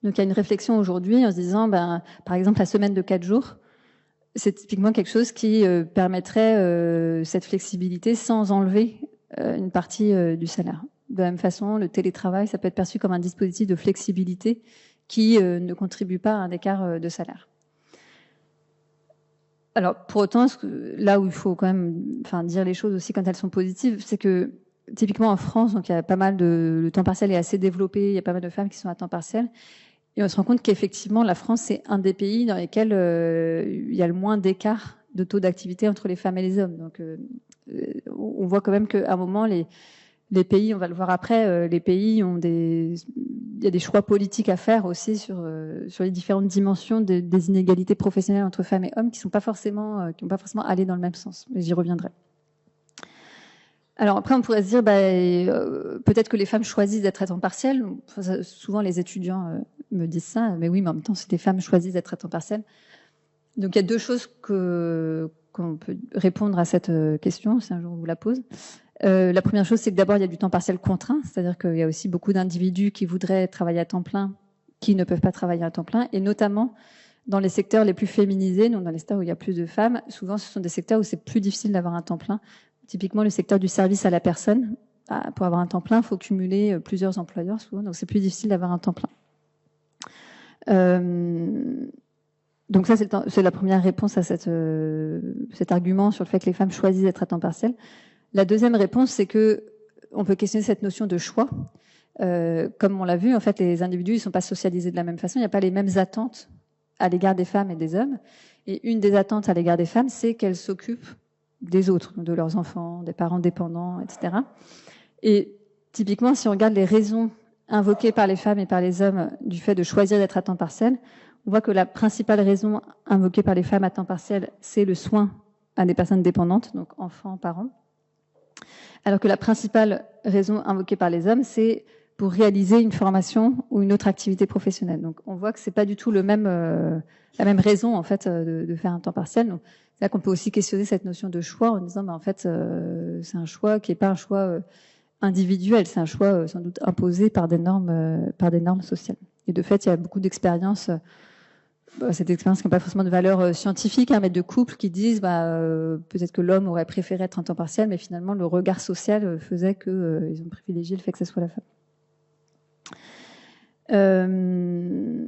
Donc il y a une réflexion aujourd'hui en se disant, par exemple, la semaine de 4 jours. C'est typiquement quelque chose qui permettrait cette flexibilité sans enlever une partie du salaire. De la même façon, le télétravail, ça peut être perçu comme un dispositif de flexibilité qui ne contribue pas à un écart de salaire. Alors, pour autant, là où il faut quand même dire les choses aussi quand elles sont positives, c'est que typiquement en France, donc il y a pas mal le temps partiel est assez développé, il y a pas mal de femmes qui sont à temps partiel. Et on se rend compte qu'effectivement, la France, c'est un des pays dans lesquels il y a le moins d'écart de taux d'activité entre les femmes et les hommes. Donc, on voit quand même qu'à un moment, les pays, on va le voir après, les pays il y a des choix politiques à faire aussi sur les différentes dimensions des inégalités professionnelles entre femmes et hommes qui n'ont pas forcément allé dans le même sens. Mais j'y reviendrai. Alors après, on pourrait se dire, peut-être que les femmes choisissent d'être à temps partiel. Souvent, les étudiants me disent ça, mais oui, mais en même temps, si des femmes choisissent d'être à temps partiel, Donc il y a deux choses qu'on peut répondre à cette question, si un jour on vous la pose. La première chose, c'est que d'abord, il y a du temps partiel contraint, c'est-à-dire qu'il y a aussi beaucoup d'individus qui voudraient travailler à temps plein, qui ne peuvent pas travailler à temps plein, et notamment dans les secteurs les plus féminisés, donc dans les secteurs où il y a plus de femmes, souvent ce sont des secteurs où c'est plus difficile d'avoir un temps plein. Typiquement, le secteur du service à la personne, pour avoir un temps plein, il faut cumuler plusieurs employeurs souvent, donc c'est plus difficile d'avoir un temps plein. Donc ça, c'est la première réponse à cet argument sur le fait que les femmes choisissent d'être à temps partiel. La deuxième réponse, c'est que on peut questionner cette notion de choix. Comme on l'a vu, en fait, les individus ne sont pas socialisés de la même façon. Il n'y a pas les mêmes attentes à l'égard des femmes et des hommes. Et une des attentes à l'égard des femmes, c'est qu'elles s'occupent des autres, de leurs enfants, des parents dépendants, etc. Et typiquement, si on regarde les raisons invoquées par les femmes et par les hommes du fait de choisir d'être à temps partiel, on voit que la principale raison invoquée par les femmes à temps partiel, c'est le soin à des personnes dépendantes, donc enfants, parents. Alors que la principale raison invoquée par les hommes, c'est pour réaliser une formation ou une autre activité professionnelle. Donc, on voit que c'est pas du tout la même raison en fait de faire un temps partiel. Donc, c'est là qu'on peut aussi questionner cette notion de choix en disant, en fait, c'est un choix qui est pas un choix individuel, c'est un choix sans doute imposé par des normes sociales. Et de fait, il y a beaucoup d'expériences. Cette expérience qui n'a pas forcément de valeur scientifique, mais de couples qui disent peut-être que l'homme aurait préféré être en temps partiel, mais finalement le regard social faisait qu'ils ont privilégié le fait que ce soit la femme.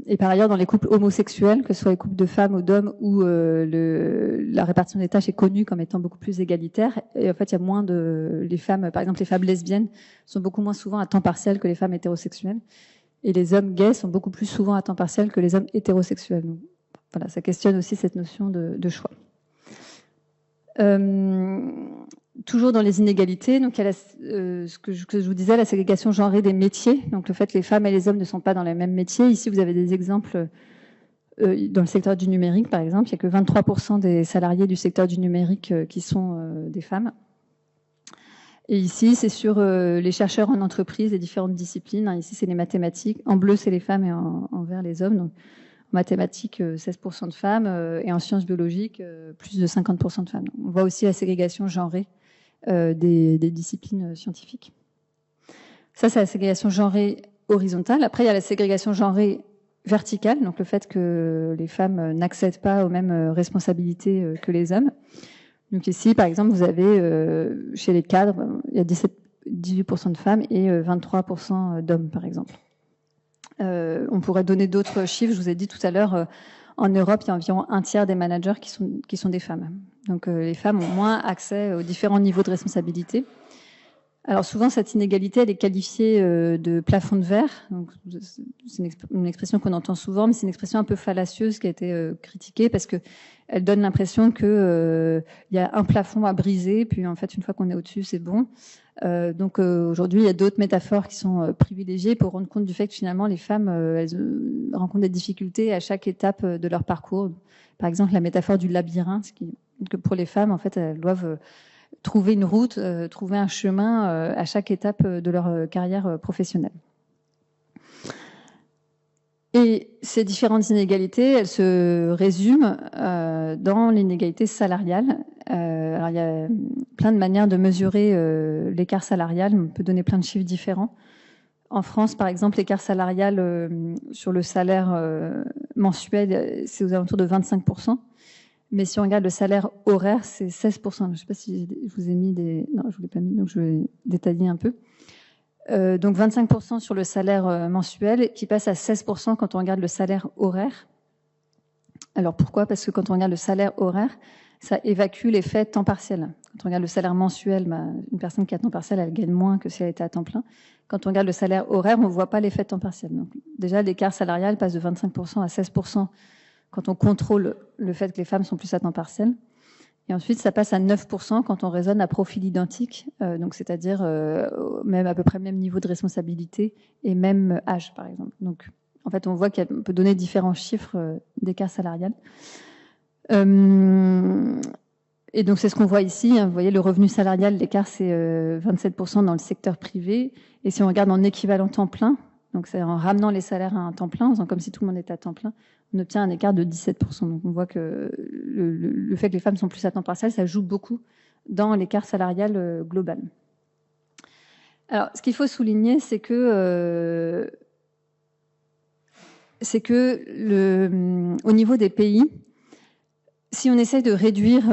Et par ailleurs, dans les couples homosexuels, que ce soit les couples de femmes ou d'hommes, où la répartition des tâches est connue comme étant beaucoup plus égalitaire, et en fait, il y a moins les femmes, par exemple, les femmes lesbiennes sont beaucoup moins souvent à temps partiel que les femmes hétérosexuelles. Et les hommes gays sont beaucoup plus souvent à temps partiel que les hommes hétérosexuels. Donc, voilà, ça questionne aussi cette notion de choix. Toujours dans les inégalités, donc il y a ce que je vous disais, la ségrégation genrée des métiers. Donc le fait que les femmes et les hommes ne sont pas dans les mêmes métiers. Ici, vous avez des exemples dans le secteur du numérique, par exemple. Il n'y a que 23% des salariés du secteur du numérique qui sont des femmes. Et ici, c'est sur les chercheurs en entreprise et différentes disciplines. Ici, c'est les mathématiques. En bleu, c'est les femmes et en vert, les hommes. Donc, en mathématiques, 16% de femmes et en sciences biologiques, plus de 50% de femmes. Donc, on voit aussi la ségrégation genrée des disciplines scientifiques. Ça, c'est la ségrégation genrée horizontale. Après, il y a la ségrégation genrée verticale, donc le fait que les femmes n'accèdent pas aux mêmes responsabilités que les hommes. Donc ici, par exemple, vous avez chez les cadres, il y a 18% de femmes et 23% d'hommes, par exemple. On pourrait donner d'autres chiffres. Je vous ai dit tout à l'heure, en Europe, il y a environ un tiers des managers qui sont des femmes. Donc les femmes ont moins accès aux différents niveaux de responsabilité. Alors souvent, cette inégalité, elle est qualifiée de plafond de verre. Donc, c'est une expression qu'on entend souvent, mais c'est une expression un peu fallacieuse qui a été critiquée parce que elle donne l'impression que il y a un plafond à briser, puis en fait, une fois qu'on est au-dessus, c'est bon. Donc aujourd'hui, il y a d'autres métaphores qui sont privilégiées pour rendre compte du fait que finalement, les femmes, elles rencontrent des difficultés à chaque étape de leur parcours. Par exemple, la métaphore du labyrinthe, que pour les femmes, en fait, elles doivent trouver une route, trouver un chemin à chaque étape de leur carrière professionnelle. Et ces différentes inégalités, elles se résument dans l'inégalité salariale. Alors il y a plein de manières de mesurer l'écart salarial. On peut donner plein de chiffres différents. En France, par exemple, l'écart salarial sur le salaire mensuel, c'est aux alentours de 25%. Mais si on regarde le salaire horaire, c'est 16%. Je ne sais pas si je vous ai mis des... Non, je ne vous l'ai pas mis, donc je vais détailler un peu. Donc 25% sur le salaire mensuel, qui passe à 16% quand on regarde le salaire horaire. Alors pourquoi ? Parce que quand on regarde le salaire horaire, ça évacue l'effet temps partiel. Quand on regarde le salaire mensuel, une personne qui est à temps partiel, elle gagne moins que si elle était à temps plein. Quand on regarde le salaire horaire, on ne voit pas l'effet temps partiel. Donc déjà, l'écart salarial passe de 25% à 16% quand on contrôle le fait que les femmes sont plus à temps partiel. Et ensuite, ça passe à 9% quand on raisonne à profil identique, donc c'est-à-dire même à peu près le même niveau de responsabilité et même âge, par exemple. Donc, en fait, on voit qu'on peut donner différents chiffres d'écart salarial. Et donc, c'est ce qu'on voit ici. Vous voyez, le revenu salarial, l'écart, c'est 27% dans le secteur privé. Et si on regarde en équivalent temps plein, Donc c'est en ramenant les salaires à un temps plein, en faisant comme si tout le monde était à temps plein, on obtient un écart de 17%. Donc on voit que le fait que les femmes sont plus à temps partiel, ça joue beaucoup dans l'écart salarial global. Alors ce qu'il faut souligner, c'est que au niveau des pays, si on essaie de réduire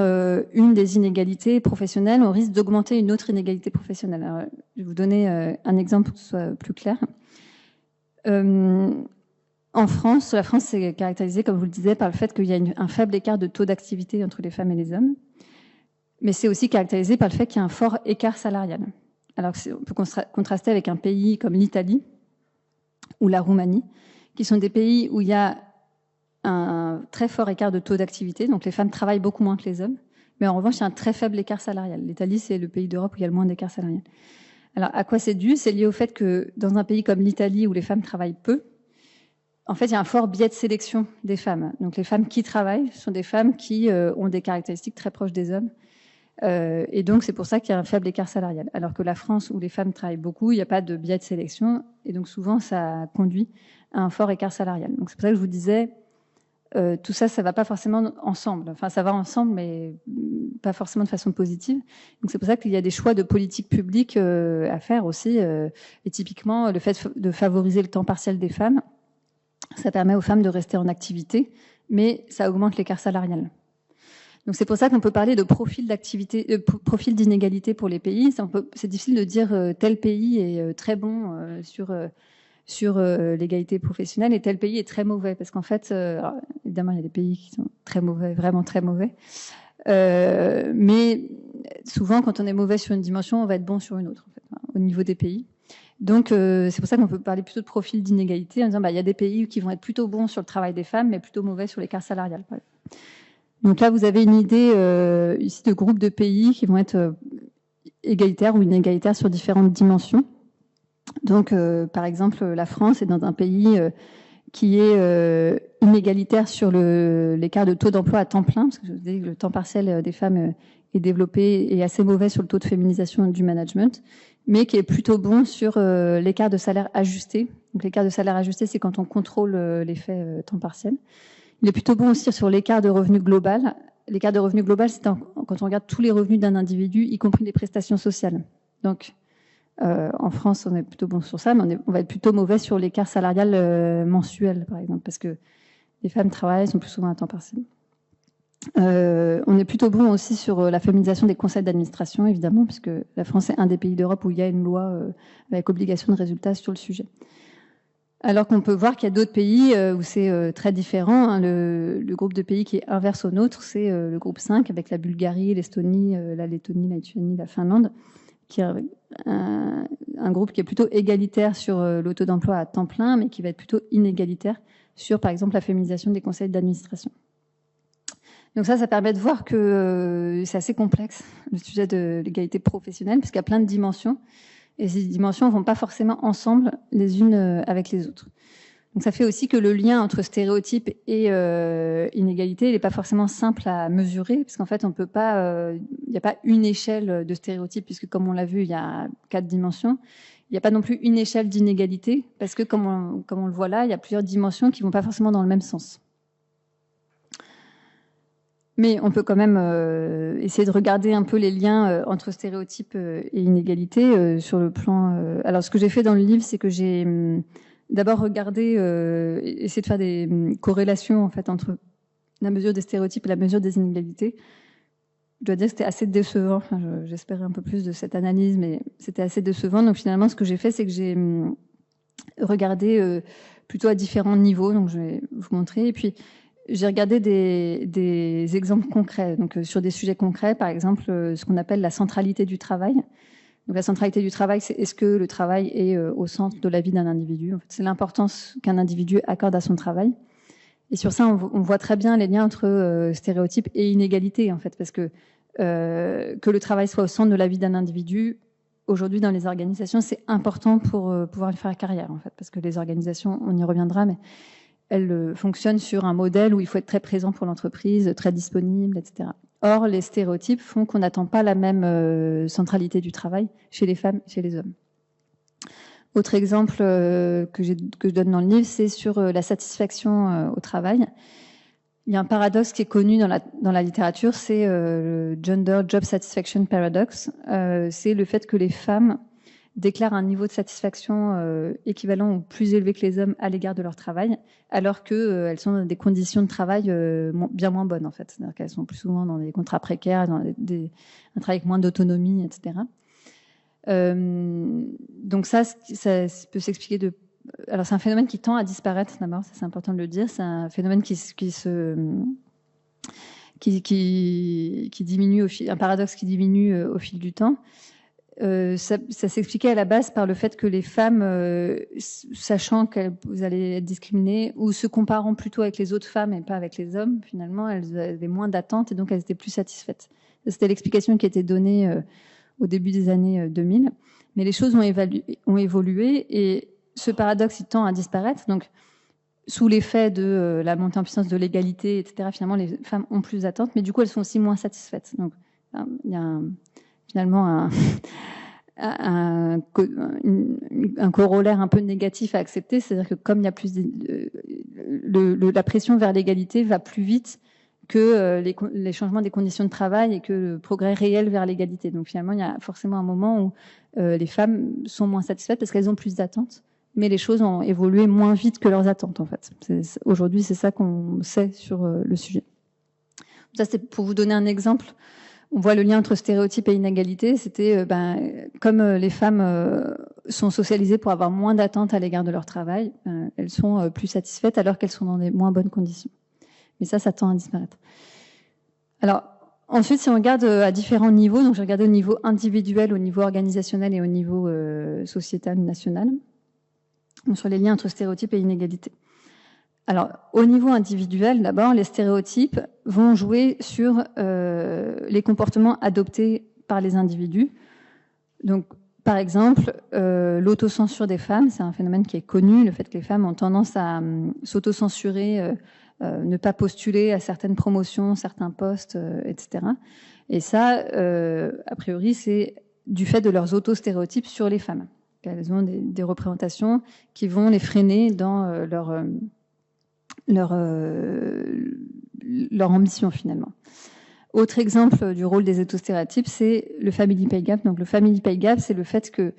une des inégalités professionnelles, on risque d'augmenter une autre inégalité professionnelle. Alors, je vais vous donner un exemple pour que ce soit plus clair. En France, la France est caractérisée, comme vous le disiez, par le fait qu'il y a un faible écart de taux d'activité entre les femmes et les hommes, mais c'est aussi caractérisé par le fait qu'il y a un fort écart salarial. Alors on peut contraster avec un pays comme l'Italie ou la Roumanie, qui sont des pays où il y a un très fort écart de taux d'activité, donc les femmes travaillent beaucoup moins que les hommes, mais en revanche, il y a un très faible écart salarial. L'Italie, c'est le pays d'Europe où il y a le moins d'écart salarial. Alors, à quoi c'est dû? C'est lié au fait que dans un pays comme l'Italie, où les femmes travaillent peu, en fait, il y a un fort biais de sélection des femmes. Donc, les femmes qui travaillent sont des femmes qui ont des caractéristiques très proches des hommes. Et donc, c'est pour ça qu'il y a un faible écart salarial. Alors que la France, où les femmes travaillent beaucoup, il n'y a pas de biais de sélection. Et donc, souvent, ça conduit à un fort écart salarial. Donc, c'est pour ça que je vous disais, tout ça, ça va pas forcément ensemble. Enfin, ça va ensemble, mais pas forcément de façon positive. Donc, c'est pour ça qu'il y a des choix de politique publique à faire aussi. Et typiquement, le fait de favoriser le temps partiel des femmes, ça permet aux femmes de rester en activité, mais ça augmente l'écart salarial. Donc, c'est pour ça qu'on peut parler de profil d'activité, profil d'inégalité pour les pays. C'est difficile de dire tel pays est très bon sur l'égalité professionnelle et tel pays est très mauvais, parce qu'en fait, évidemment, il y a des pays qui sont très mauvais, vraiment très mauvais, mais souvent, quand on est mauvais sur une dimension, on va être bon sur une autre, en fait, au niveau des pays. Donc, c'est pour ça qu'on peut parler plutôt de profil d'inégalité, en disant, il y a des pays qui vont être plutôt bons sur le travail des femmes, mais plutôt mauvais sur l'écart salarial. Donc là, vous avez une idée ici de groupes de pays qui vont être égalitaires ou inégalitaires sur différentes dimensions. Donc, par exemple, la France est dans un pays qui est inégalitaire sur l'écart de taux d'emploi à temps plein, parce que je vous dis que le temps partiel des femmes est développé et assez mauvais sur le taux de féminisation du management, mais qui est plutôt bon sur l'écart de salaire ajusté. Donc, l'écart de salaire ajusté, c'est quand on contrôle l'effet temps partiel. Il est plutôt bon aussi sur l'écart de revenu global. L'écart de revenu global, c'est quand on regarde tous les revenus d'un individu, y compris les prestations sociales. Donc, en France, on est plutôt bon sur ça, mais on va être plutôt mauvais sur l'écart salarial mensuel, par exemple, parce que les femmes travaillent, sont plus souvent à temps partiel. On est plutôt bon aussi sur la féminisation des conseils d'administration, évidemment, puisque la France est un des pays d'Europe où il y a une loi avec obligation de résultat sur le sujet. Alors qu'on peut voir qu'il y a d'autres pays où c'est très différent. Hein. Le groupe de pays qui est inverse au nôtre, c'est le groupe 5, avec la Bulgarie, l'Estonie, la Lettonie, la Lituanie, la Finlande, qui est un groupe qui est plutôt égalitaire sur le taux d'emploi à temps plein, mais qui va être plutôt inégalitaire sur, par exemple, la féminisation des conseils d'administration. Donc ça permet de voir que c'est assez complexe, le sujet de l'égalité professionnelle, puisqu'il y a plein de dimensions, et ces dimensions ne vont pas forcément ensemble les unes avec les autres. Donc ça fait aussi que le lien entre stéréotypes et inégalité, il n'est pas forcément simple à mesurer, parce qu'en fait, on peut pas, il n'y a pas une échelle de stéréotypes, puisque comme on l'a vu, il y a 4 dimensions. Il n'y a pas non plus une échelle d'inégalité, parce que comme on le voit là, il y a plusieurs dimensions qui ne vont pas forcément dans le même sens. Mais on peut quand même essayer de regarder un peu les liens entre stéréotypes et inégalité sur le plan... Alors, ce que j'ai fait dans le livre, c'est que j'ai d'abord regardé, essayé de faire des corrélations en fait, entre la mesure des stéréotypes et la mesure des inégalités. Je dois dire que c'était assez décevant. Enfin, j'espérais un peu plus de cette analyse, mais c'était assez décevant. Donc, finalement, ce que j'ai fait, c'est que j'ai regardé plutôt à différents niveaux. Donc, je vais vous montrer. Et puis... j'ai regardé des exemples concrets, donc sur des sujets concrets, par exemple ce qu'on appelle la centralité du travail. Donc la centralité du travail, c'est est-ce que le travail est au centre de la vie d'un individu. En fait, c'est l'importance qu'un individu accorde à son travail. Et sur ça, on voit très bien les liens entre stéréotypes et inégalité, en fait, parce que le travail soit au centre de la vie d'un individu, aujourd'hui dans les organisations, c'est important pour pouvoir faire carrière, en fait, parce que les organisations, on y reviendra, mais elle fonctionne sur un modèle où il faut être très présent pour l'entreprise, très disponible, etc. Or, les stéréotypes font qu'on n'attend pas la même centralité du travail chez les femmes et chez les hommes. Autre exemple que je donne dans le livre, c'est sur la satisfaction au travail. Il y a un paradoxe qui est connu dans la littérature, c'est le Gender Job Satisfaction Paradox. C'est le fait que les femmes déclarent un niveau de satisfaction équivalent ou plus élevé que les hommes à l'égard de leur travail, alors qu'elles sont dans des conditions de travail bien moins bonnes, en fait. C'est-à-dire qu'elles sont plus souvent dans des contrats précaires, dans un travail avec moins d'autonomie, etc. Donc ça peut s'expliquer de... Alors c'est un phénomène qui tend à disparaître d'abord, ça c'est important de le dire. C'est un phénomène qui diminue un paradoxe qui diminue au fil du temps. Ça s'expliquait à la base par le fait que les femmes, sachant qu'elles allaient être discriminées ou se comparant plutôt avec les autres femmes et pas avec les hommes, finalement elles avaient moins d'attentes et donc elles étaient plus satisfaites. C'était l'explication qui était donnée au début des années 2000. Mais les choses ont évolué et ce paradoxe, il tend à disparaître. Donc, sous l'effet de la montée en puissance de l'égalité, etc., finalement, les femmes ont plus d'attentes, mais du coup, elles sont aussi moins satisfaites. Donc, il y a finalement un corollaire un peu négatif à accepter, c'est-à-dire que comme il y a plus la pression vers l'égalité va plus vite que les changements des conditions de travail et que le progrès réel vers l'égalité. Donc finalement, il y a forcément un moment où les femmes sont moins satisfaites parce qu'elles ont plus d'attentes, mais les choses ont évolué moins vite que leurs attentes, en fait. Aujourd'hui, c'est ça qu'on sait sur le sujet. Ça, c'est pour vous donner un exemple. On voit le lien entre stéréotypes et inégalité. C'était comme les femmes sont socialisées pour avoir moins d'attentes à l'égard de leur travail, elles sont plus satisfaites alors qu'elles sont dans des moins bonnes conditions. Mais ça tend à disparaître. Alors, ensuite, si on regarde à différents niveaux, donc j'ai regardé au niveau individuel, au niveau organisationnel et au niveau sociétal, national, donc sur les liens entre stéréotypes et inégalités. Alors, au niveau individuel, d'abord, les stéréotypes vont jouer sur les comportements adoptés par les individus. Donc, par exemple, l'autocensure des femmes, c'est un phénomène qui est connu, le fait que les femmes ont tendance à s'autocensurer, ne pas postuler à certaines promotions, certains postes, etc. Et ça, a priori, c'est du fait de leurs auto-stéréotypes sur les femmes. Elles ont des représentations qui vont les freiner dans leur ambition, finalement. Autre exemple du rôle des autostéréotypes, c'est le Family Pay Gap. Donc le Family Pay Gap, c'est le fait que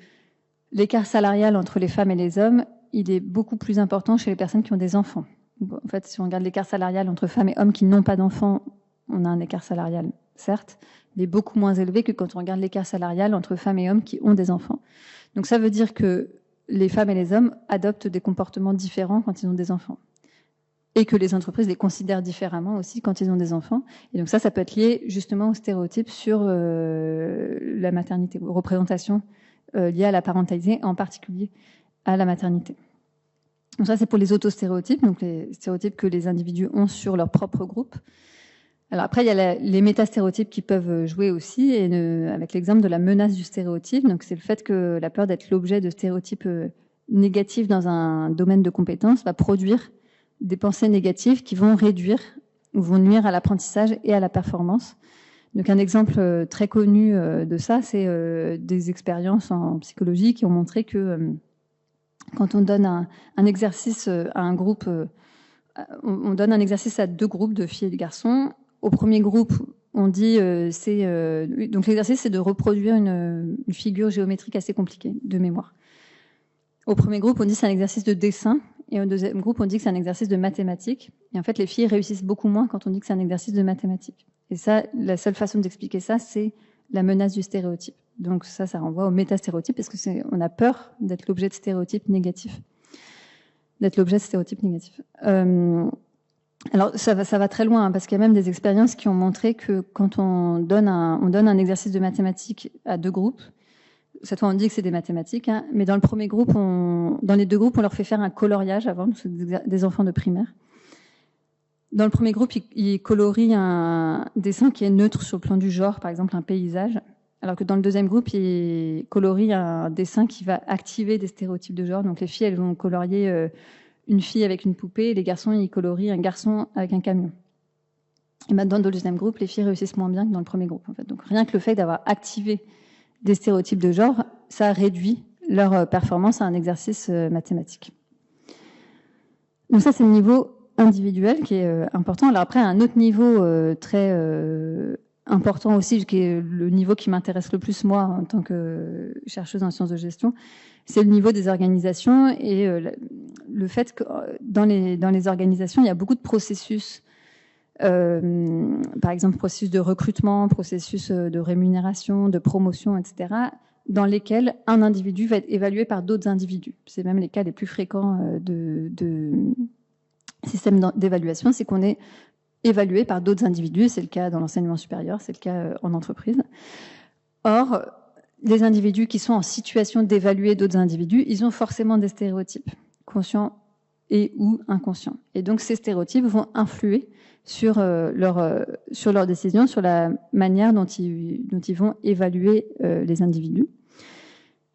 l'écart salarial entre les femmes et les hommes, il est beaucoup plus important chez les personnes qui ont des enfants. En fait, si on regarde l'écart salarial entre femmes et hommes qui n'ont pas d'enfants, on a un écart salarial, certes, mais beaucoup moins élevé que quand on regarde l'écart salarial entre femmes et hommes qui ont des enfants. Donc ça veut dire que les femmes et les hommes adoptent des comportements différents quand ils ont des enfants. Et que les entreprises les considèrent différemment aussi quand ils ont des enfants. Et donc ça peut être lié justement aux stéréotypes sur la maternité, aux représentations liées à la parentalité, en particulier à la maternité. Donc ça, c'est pour les autostéréotypes, donc les stéréotypes que les individus ont sur leur propre groupe. Alors après, il y a les métastéréotypes qui peuvent jouer aussi, et avec l'exemple de la menace du stéréotype. Donc c'est le fait que la peur d'être l'objet de stéréotypes négatifs dans un domaine de compétences va produire des pensées négatives qui vont réduire ou vont nuire à l'apprentissage et à la performance. Donc un exemple très connu de ça, c'est des expériences en psychologie qui ont montré que quand on donne un exercice à un groupe, on donne un exercice à 2 groupes de filles et de garçons. Au premier groupe, on dit donc l'exercice, c'est de reproduire une figure géométrique assez compliquée de mémoire. Au premier groupe, on dit c'est un exercice de dessin, et au deuxième groupe, on dit que c'est un exercice de mathématiques. Et en fait, les filles réussissent beaucoup moins quand on dit que c'est un exercice de mathématiques. Et ça, la seule façon d'expliquer ça, c'est la menace du stéréotype. Donc ça renvoie au métastéréotype, parce que on a peur d'être l'objet de stéréotypes négatifs. Alors ça va très loin, parce qu'il y a même des expériences qui ont montré que quand on donne un exercice de mathématiques à 2 groupes, cette fois on dit que c'est des mathématiques, hein, mais dans le premier groupe, dans les 2 groupes, on leur fait faire un coloriage avant, c'est des enfants de primaire. Dans le premier groupe, ils colorient un dessin qui est neutre sur le plan du genre, par exemple un paysage, alors que dans le deuxième groupe, ils colorient un dessin qui va activer des stéréotypes de genre. Donc les filles, elles vont colorier une fille avec une poupée, et les garçons, ils colorient un garçon avec un camion. Et maintenant, dans le deuxième groupe, les filles réussissent moins bien que dans le premier groupe, en fait. Donc rien que le fait d'avoir activé des stéréotypes de genre, ça réduit leur performance à un exercice mathématique. Donc ça, c'est le niveau individuel qui est important. Alors après, un autre niveau très important aussi, qui est le niveau qui m'intéresse le plus moi en tant que chercheuse en sciences de gestion, c'est le niveau des organisations et le fait que dans les organisations, il y a beaucoup de processus, par exemple processus de recrutement, processus de rémunération, de promotion, etc., dans lesquels un individu va être évalué par d'autres individus. C'est même les cas les plus fréquents de système d'évaluation, c'est qu'on est évalué par d'autres individus. C'est le cas dans l'enseignement supérieur, c'est le cas en entreprise. Or, les individus qui sont en situation d'évaluer d'autres individus, ils ont forcément des stéréotypes, conscients et ou inconscients. Et donc, ces stéréotypes vont influer sur leurs décisions, sur la manière dont ils vont évaluer les individus.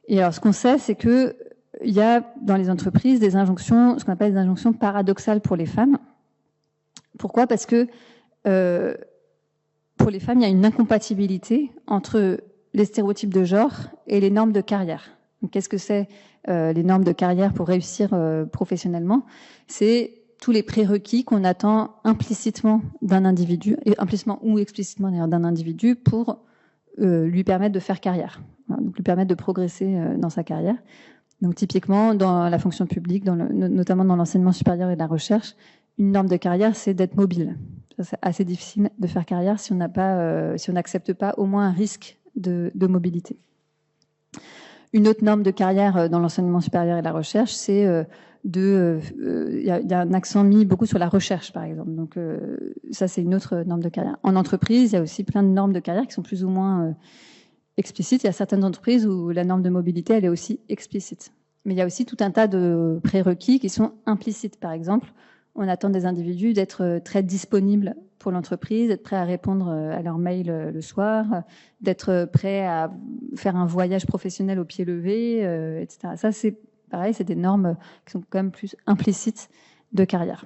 Et alors, ce qu'on sait, c'est que il y a dans les entreprises des injonctions, ce qu'on appelle des injonctions paradoxales pour les femmes. Pourquoi ? Parce que pour les femmes, il y a une incompatibilité entre les stéréotypes de genre et les normes de carrière. Donc, qu'est-ce que c'est les normes de carrière pour réussir professionnellement ? C'est tous les prérequis qu'on attend implicitement d'un individu, et implicitement ou explicitement d'ailleurs d'un individu pour lui permettre de faire carrière, donc lui permettre de progresser dans sa carrière. Donc typiquement dans la fonction publique, notamment dans l'enseignement supérieur et la recherche, une norme de carrière, c'est d'être mobile. C'est assez difficile de faire carrière si on n'accepte pas au moins un risque de mobilité. Une autre norme de carrière dans l'enseignement supérieur et la recherche, c'est il y a un accent mis beaucoup sur la recherche, par exemple. Donc ça, c'est une autre norme de carrière. En entreprise, il y a aussi plein de normes de carrière qui sont plus ou moins explicites. Il y a certaines entreprises où la norme de mobilité, elle est aussi explicite. Mais il y a aussi tout un tas de prérequis qui sont implicites. Par exemple, on attend des individus d'être très disponibles pour l'entreprise, d'être prêts à répondre à leurs mails le soir, d'être prêts à faire un voyage professionnel au pied levé, etc. Ça, c'est pareil, c'est des normes qui sont quand même plus implicites de carrière.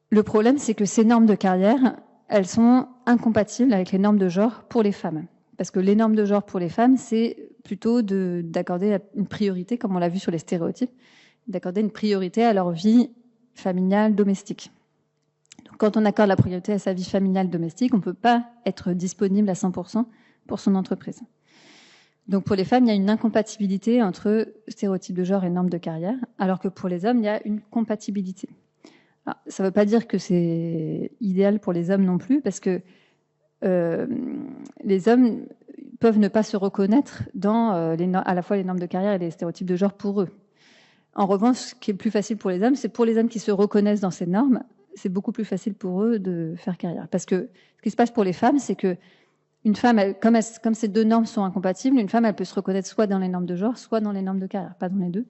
Le problème, c'est que ces normes de carrière, elles sont incompatibles avec les normes de genre pour les femmes. Parce que les normes de genre pour les femmes, c'est plutôt d'accorder une priorité, comme on l'a vu sur les stéréotypes, d'accorder une priorité à leur vie familiale, domestique. Donc, quand on accorde la priorité à sa vie familiale, domestique, on ne peut pas être disponible à 100% pour son entreprise. Donc pour les femmes, il y a une incompatibilité entre stéréotypes de genre et normes de carrière, alors que pour les hommes, il y a une compatibilité. Alors, ça ne veut pas dire que c'est idéal pour les hommes non plus, parce que les hommes peuvent ne pas se reconnaître dans à la fois les normes de carrière et les stéréotypes de genre pour eux. En revanche, ce qui est plus facile pour les hommes, c'est pour les hommes qui se reconnaissent dans ces normes, c'est beaucoup plus facile pour eux de faire carrière. Parce que ce qui se passe pour les femmes, c'est que une femme, comme ces deux normes sont incompatibles, une femme, elle peut se reconnaître soit dans les normes de genre, soit dans les normes de carrière, pas dans les deux.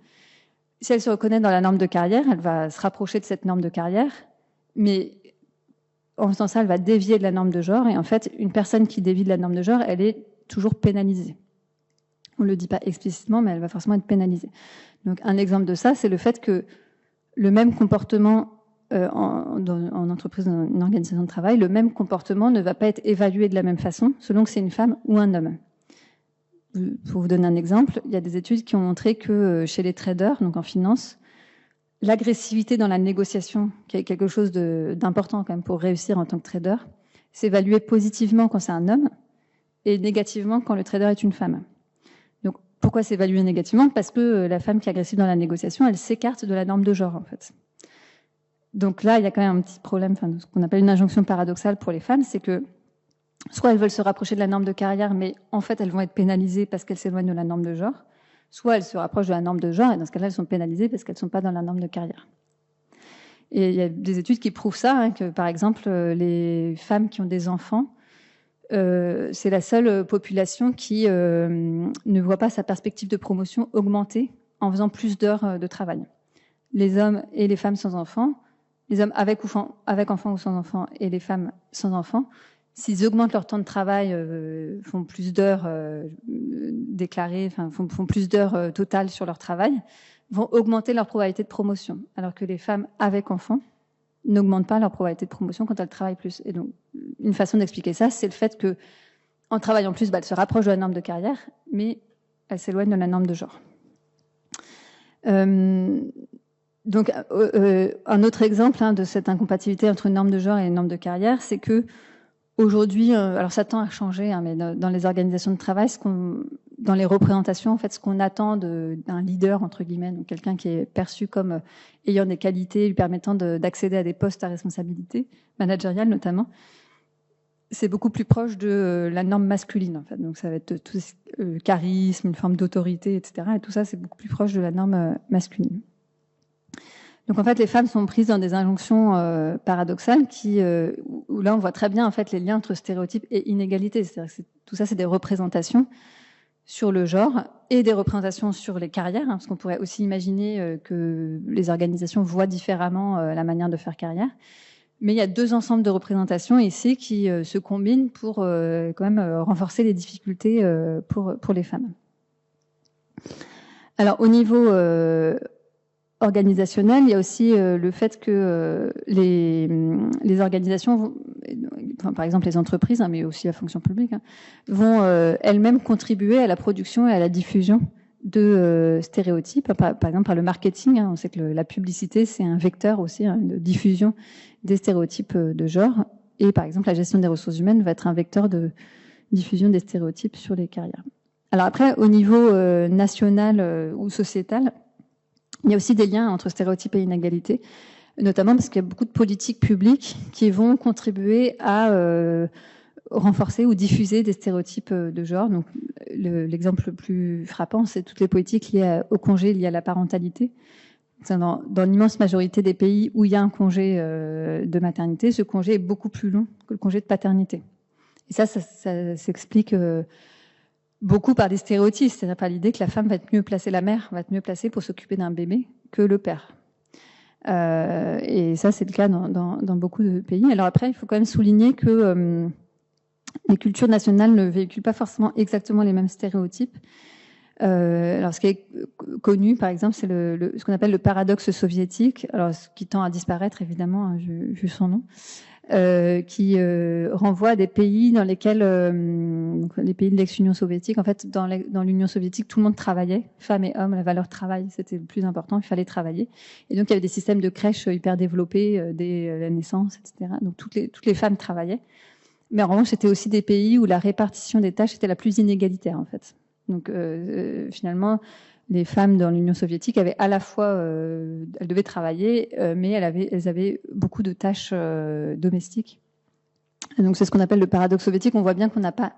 Si elle se reconnaît dans la norme de carrière, elle va se rapprocher de cette norme de carrière, mais en faisant ça, elle va dévier de la norme de genre. Et en fait, une personne qui dévie de la norme de genre, elle est toujours pénalisée. On ne le dit pas explicitement, mais elle va forcément être pénalisée. Donc, un exemple de ça, c'est le fait que le même comportement en entreprise, dans une organisation de travail, le même comportement ne va pas être évalué de la même façon selon que c'est une femme ou un homme. Pour vous donner un exemple, il y a des études qui ont montré que chez les traders, donc en finance, l'agressivité dans la négociation, qui est quelque chose d'important quand même pour réussir en tant que trader, c'est évalué positivement quand c'est un homme et négativement quand le trader est une femme. Donc pourquoi c'est évalué négativement ? Parce que la femme qui est agressive dans la négociation, elle s'écarte de la norme de genre en fait. Donc là, il y a quand même un petit problème, ce qu'on appelle une injonction paradoxale pour les femmes, c'est que soit elles veulent se rapprocher de la norme de carrière, mais en fait, elles vont être pénalisées parce qu'elles s'éloignent de la norme de genre, soit elles se rapprochent de la norme de genre, et dans ce cas-là, elles sont pénalisées parce qu'elles ne sont pas dans la norme de carrière. Et il y a des études qui prouvent ça, que par exemple, les femmes qui ont des enfants, c'est la seule population qui ne voit pas sa perspective de promotion augmenter en faisant plus d'heures de travail. Les hommes et les femmes sans enfants, les hommes avec enfants ou sans enfants et les femmes sans enfants, s'ils augmentent leur temps de travail, font plus d'heures déclarées, font plus d'heures totales sur leur travail, vont augmenter leur probabilité de promotion. Alors que les femmes avec enfants n'augmentent pas leur probabilité de promotion quand elles travaillent plus. Et donc, une façon d'expliquer ça, c'est le fait que, en travaillant plus, elles se rapprochent de la norme de carrière, mais elle s'éloigne de la norme de genre. Donc, un autre exemple de cette incompatibilité entre une norme de genre et une norme de carrière, c'est que aujourd'hui, alors ça tend à changer, mais dans les organisations de travail, dans les représentations, en fait, ce qu'on attend d'un leader, entre guillemets, donc quelqu'un qui est perçu comme ayant des qualités lui permettant d'accéder à des postes à responsabilité, managériale notamment, c'est beaucoup plus proche de la norme masculine, en fait. Donc ça va être tout charisme, une forme d'autorité, etc. Et tout ça, c'est beaucoup plus proche de la norme masculine. Donc en fait, les femmes sont prises dans des injonctions paradoxales où là, on voit très bien en fait les liens entre stéréotypes et inégalités. C'est-à-dire que tout ça, c'est des représentations sur le genre et des représentations sur les carrières, parce qu'on pourrait aussi imaginer que les organisations voient différemment la manière de faire carrière. Mais il y a deux ensembles de représentations ici qui se combinent pour quand même renforcer les difficultés pour les femmes. Alors au niveau organisationnel, il y a aussi le fait que les organisations, par exemple les entreprises, mais aussi la fonction publique, vont elles-mêmes contribuer à la production et à la diffusion de stéréotypes, par exemple par le marketing. On sait que la publicité, c'est un vecteur aussi de diffusion des stéréotypes de genre. Et par exemple, la gestion des ressources humaines va être un vecteur de diffusion des stéréotypes sur les carrières. Alors après, au niveau national ou sociétal, il y a aussi des liens entre stéréotypes et inégalités, notamment parce qu'il y a beaucoup de politiques publiques qui vont contribuer à renforcer ou diffuser des stéréotypes de genre. Donc, l'exemple le plus frappant, c'est toutes les politiques liées au congé, liées à la parentalité. Dans l'immense majorité des pays où il y a un congé de maternité, ce congé est beaucoup plus long que le congé de paternité. Et ça s'explique beaucoup par des stéréotypes, c'est-à-dire par l'idée que la femme va être mieux placée, la mère va être mieux placée pour s'occuper d'un bébé que le père. Et ça, c'est le cas dans beaucoup de pays. Alors après, il faut quand même souligner que les cultures nationales ne véhiculent pas forcément exactement les mêmes stéréotypes. Alors, ce qui est connu, par exemple, c'est ce qu'on appelle le paradoxe soviétique, alors ce qui tend à disparaître évidemment, vu son nom, qui renvoie à des pays dans lesquels, les pays de l'ex-Union soviétique, en fait, dans l'Union soviétique, tout le monde travaillait, femmes et hommes, la valeur travail, c'était le plus important, il fallait travailler. Et donc, il y avait des systèmes de crèches hyper développés dès la naissance, etc. Donc, toutes les femmes travaillaient. Mais en revanche, c'était aussi des pays où la répartition des tâches était la plus inégalitaire, en fait. Donc, finalement, les femmes dans l'Union soviétique avaient à la fois, elles devaient travailler, mais elles avaient beaucoup de tâches domestiques. Et donc, c'est ce qu'on appelle le paradoxe soviétique. On voit bien qu'on n'a pas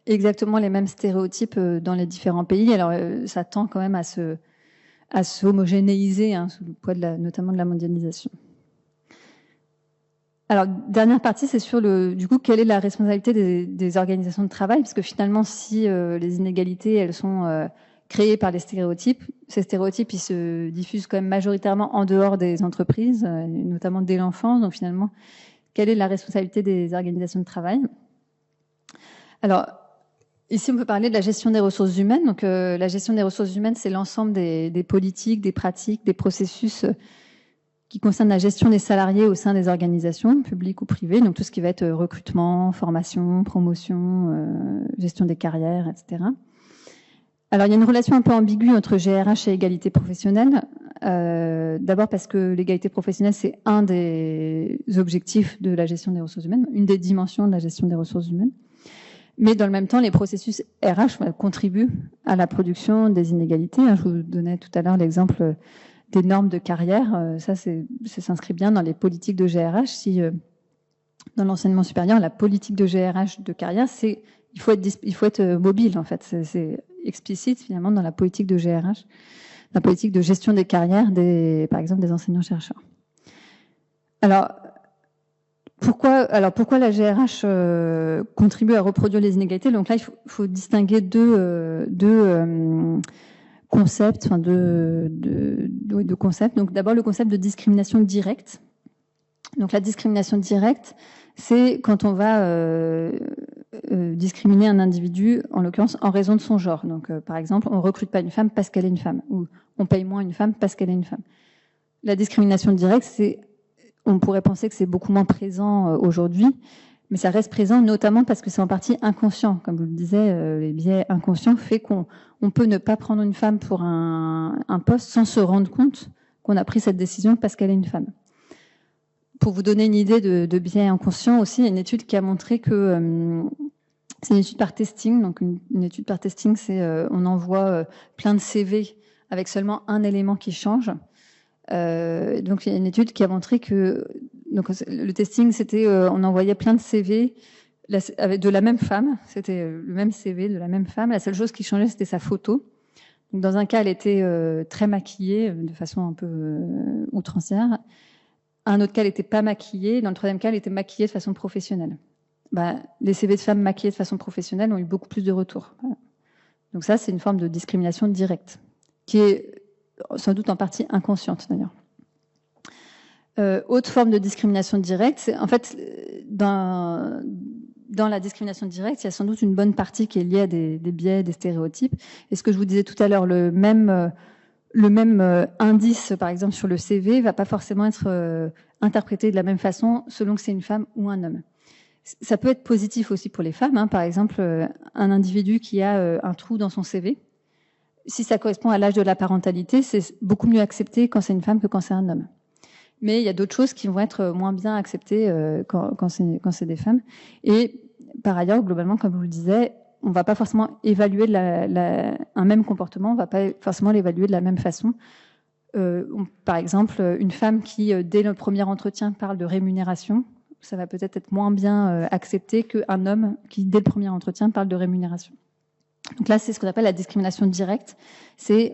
exactement les mêmes stéréotypes dans les différents pays. Alors, ça tend quand même à se homogénéiser sous le poids notamment de la mondialisation. Alors, dernière partie, c'est sur du coup, quelle est la responsabilité des organisations de travail, parce que finalement, si les inégalités, elles sont créées par les stéréotypes, ces stéréotypes, ils se diffusent quand même majoritairement en dehors des entreprises, notamment dès l'enfance. Donc finalement, quelle est la responsabilité des organisations de travail? Alors, ici, on peut parler de la gestion des ressources humaines. Donc, la gestion des ressources humaines, c'est l'ensemble des politiques, des pratiques, des processus qui concerne la gestion des salariés au sein des organisations, publiques ou privées, donc tout ce qui va être recrutement, formation, promotion, gestion des carrières, etc. Alors, il y a une relation un peu ambiguë entre GRH et égalité professionnelle. D'abord parce que l'égalité professionnelle, c'est un des objectifs de la gestion des ressources humaines, une des dimensions de la gestion des ressources humaines. Mais dans le même temps, les processus RH contribuent à la production des inégalités. Je vous donnais tout à l'heure l'exemple des normes de carrière. Ça s'inscrit bien dans les politiques de GRH. Si dans l'enseignement supérieur, la politique de GRH de carrière, il faut être mobile, en fait. C'est explicite, finalement, dans la politique de GRH, la politique de gestion des carrières, par exemple, des enseignants-chercheurs. Alors, pourquoi la GRH contribue à reproduire les inégalités? Donc là, il faut distinguer deux concepts, enfin deux concepts. Donc d'abord le concept de discrimination directe. Donc la discrimination directe, c'est quand on va discriminer un individu, en l'occurrence en raison de son genre. Donc par exemple, on recrute pas une femme parce qu'elle est une femme, ou on paye moins une femme parce qu'elle est une femme. La discrimination directe, on pourrait penser que c'est beaucoup moins présent aujourd'hui, Mais ça reste présent, notamment parce que c'est en partie inconscient. Comme je le disais, les biais inconscients fait qu'on peut ne pas prendre une femme pour un poste sans se rendre compte qu'on a pris cette décision parce qu'elle est une femme. Pour vous donner une idée de biais inconscients aussi, il y a une étude qui a montré que c'est une étude par testing. Donc une étude par testing, c'est on envoie plein de CV avec seulement un élément qui change. Donc il y a une étude qui a montré que donc le testing, c'était on envoyait plein de CV de la même femme. C'était le même CV de la même femme. La seule chose qui changeait, c'était sa photo. Donc dans un cas, elle était très maquillée de façon un peu outrancière. Un autre cas, elle n'était pas maquillée. Dans le troisième cas, elle était maquillée de façon professionnelle. Les CV de femmes maquillées de façon professionnelle ont eu beaucoup plus de retours. Voilà. Donc ça, c'est une forme de discrimination directe, qui est sans doute en partie inconsciente d'ailleurs. Autre forme de discrimination directe, c'est en fait dans la discrimination directe, il y a sans doute une bonne partie qui est liée à des biais, des stéréotypes. Et ce que je vous disais tout à l'heure, le même indice, par exemple, sur le CV, va pas forcément être interprété de la même façon selon que c'est une femme ou un homme. Ça peut être positif aussi pour les femmes. Hein. Par exemple, un individu qui a un trou dans son CV, si ça correspond à l'âge de la parentalité, c'est beaucoup mieux accepté quand c'est une femme que quand c'est un homme. Mais il y a d'autres choses qui vont être moins bien acceptées quand c'est des femmes. Et par ailleurs, globalement, comme je vous le disais, on ne va pas forcément évaluer un même comportement, on ne va pas forcément l'évaluer de la même façon. Par exemple, une femme qui, dès le premier entretien, parle de rémunération, ça va peut-être être moins bien accepté qu'un homme qui, dès le premier entretien, parle de rémunération. Donc là, c'est ce qu'on appelle la discrimination directe.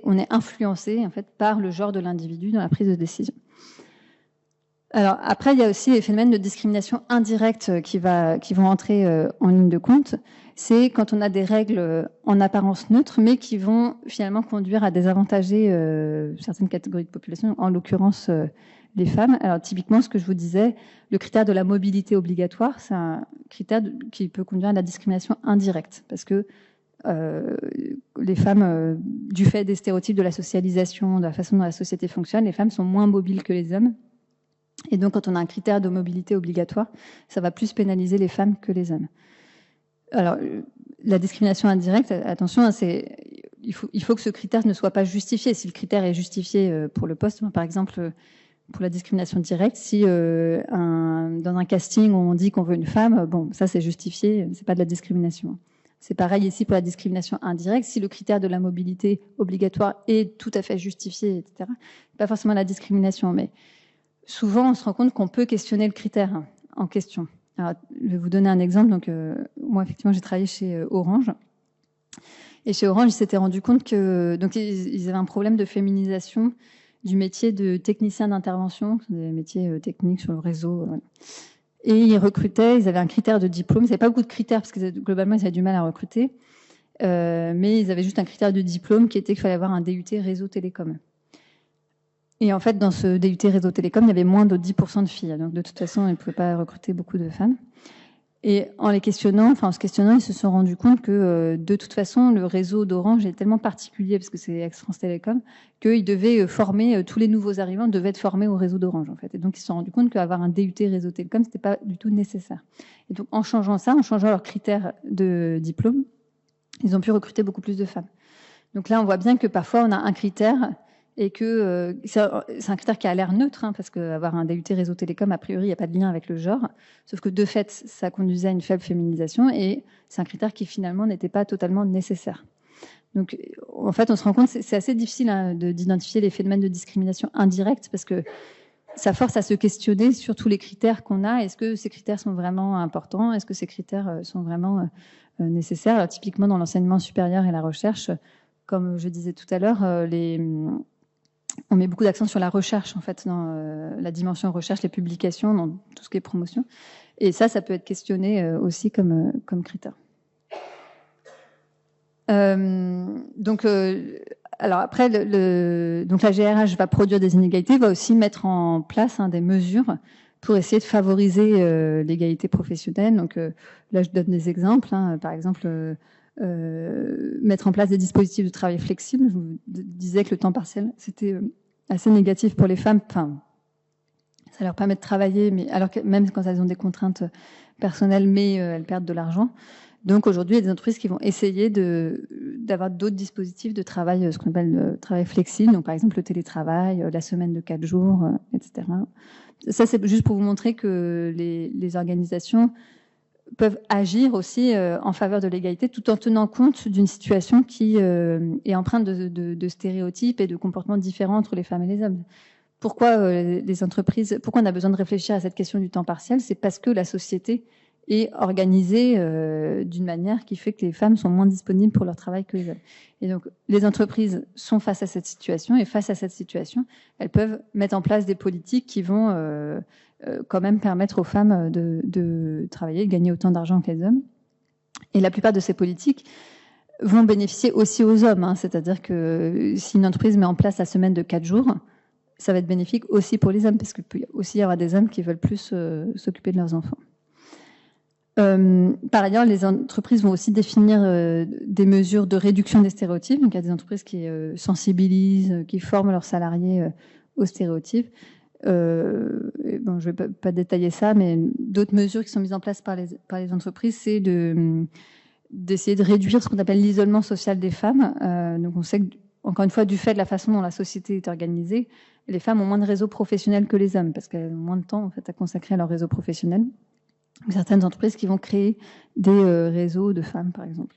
On est influencé en fait par le genre de l'individu dans la prise de décision. Alors après, il y a aussi les phénomènes de discrimination indirecte qui vont entrer en ligne de compte. C'est quand on a des règles en apparence neutres, mais qui vont finalement conduire à désavantager certaines catégories de population, en l'occurrence les femmes. Alors typiquement, ce que je vous disais, le critère de la mobilité obligatoire, c'est un critère qui peut conduire à la discrimination indirecte, parce que les femmes, du fait des stéréotypes de la socialisation, de la façon dont la société fonctionne, les femmes sont moins mobiles que les hommes. Et donc, quand on a un critère de mobilité obligatoire, ça va plus pénaliser les femmes que les hommes. Alors, la discrimination indirecte, attention, il faut que ce critère ne soit pas justifié. Si le critère est justifié pour le poste, par exemple, pour la discrimination directe, si dans un casting on dit qu'on veut une femme, bon, ça c'est justifié, c'est pas de la discrimination. C'est pareil ici pour la discrimination indirecte. Si le critère de la mobilité obligatoire est tout à fait justifié, etc., pas forcément la discrimination, mais souvent, on se rend compte qu'on peut questionner le critère en question. Alors, je vais vous donner un exemple. Donc, moi, effectivement, j'ai travaillé chez Orange. Et chez Orange, ils s'étaient rendus compte que donc ils avaient un problème de féminisation du métier de technicien d'intervention, des métiers techniques sur le réseau. Voilà. Et ils recrutaient, ils avaient un critère de diplôme. Ils n'avaient pas beaucoup de critères parce que globalement, ils avaient du mal à recruter. Mais ils avaient juste un critère de diplôme qui était qu'il fallait avoir un DUT réseau télécom. Et en fait, dans ce DUT réseau télécom, il y avait moins de 10% de filles. Donc, de toute façon, ils ne pouvaient pas recruter beaucoup de femmes. Et en se questionnant, ils se sont rendus compte que, de toute façon, le réseau d'Orange est tellement particulier, parce que c'est ex-France Télécom, qu'ils devaient former, tous les nouveaux arrivants devaient être formés au réseau d'Orange, en fait. Et donc, ils se sont rendus compte qu'avoir un DUT réseau télécom, c'était pas du tout nécessaire. Et donc, en changeant ça, en changeant leurs critères de diplôme, ils ont pu recruter beaucoup plus de femmes. Donc là, on voit bien que parfois, on a un critère et que c'est un critère qui a l'air neutre, parce qu'avoir un DUT réseau télécom, a priori, il n'y a pas de lien avec le genre, sauf que de fait, ça conduisait à une faible féminisation, et c'est un critère qui finalement n'était pas totalement nécessaire. Donc, en fait, on se rend compte, c'est assez difficile d'identifier les phénomènes de discrimination indirecte, parce que ça force à se questionner sur tous les critères qu'on a. Est-ce que ces critères sont vraiment importants? Est-ce que ces critères sont vraiment nécessaires? Alors, typiquement, dans l'enseignement supérieur et la recherche, comme je disais tout à l'heure, on met beaucoup d'accent sur la recherche, en fait, dans la dimension recherche, les publications, dans tout ce qui est promotion. Et ça peut être questionné aussi comme critère. Alors après, donc la GRH va produire des inégalités, va aussi mettre en place des mesures pour essayer de favoriser l'égalité professionnelle. Donc là, je donne des exemples. Par exemple, mettre en place des dispositifs de travail flexibles. Je vous disais que le temps partiel, c'était assez négatif pour les femmes. Enfin, ça leur permet de travailler, mais alors que même quand elles ont des contraintes personnel, mais elles perdent de l'argent. Donc aujourd'hui, il y a des entreprises qui vont essayer d'avoir d'autres dispositifs de travail, ce qu'on appelle le travail flexible, donc par exemple le télétravail, la semaine de 4 jours, etc. Ça, c'est juste pour vous montrer que les organisations peuvent agir aussi en faveur de l'égalité, tout en tenant compte d'une situation qui est empreinte de stéréotypes et de comportements différents entre les femmes et les hommes. Pourquoi les entreprises, pourquoi on a besoin de réfléchir à cette question du temps partiel? C'est parce que la société est organisée d'une manière qui fait que les femmes sont moins disponibles pour leur travail que les hommes. Et donc, les entreprises sont face à cette situation, et face à cette situation, elles peuvent mettre en place des politiques qui vont quand même permettre aux femmes de travailler, de gagner autant d'argent que les hommes. Et la plupart de ces politiques vont bénéficier aussi aux hommes, hein. C'est-à-dire que si une entreprise met en place la semaine de 4 jours, ça va être bénéfique aussi pour les hommes, parce qu'il peut aussi y avoir des hommes qui veulent plus s'occuper de leurs enfants. Par ailleurs, les entreprises vont aussi définir des mesures de réduction des stéréotypes. Donc, il y a des entreprises qui sensibilisent, qui forment leurs salariés aux stéréotypes. Bon, je ne vais pas détailler ça, mais d'autres mesures qui sont mises en place par les entreprises, c'est d'essayer de réduire ce qu'on appelle l'isolement social des femmes. Donc, on sait que, encore une fois, du fait de la façon dont la société est organisée, les femmes ont moins de réseaux professionnels que les hommes, parce qu'elles ont moins de temps en fait, à consacrer à leur réseau professionnel. Certaines entreprises qui vont créer des réseaux de femmes, par exemple.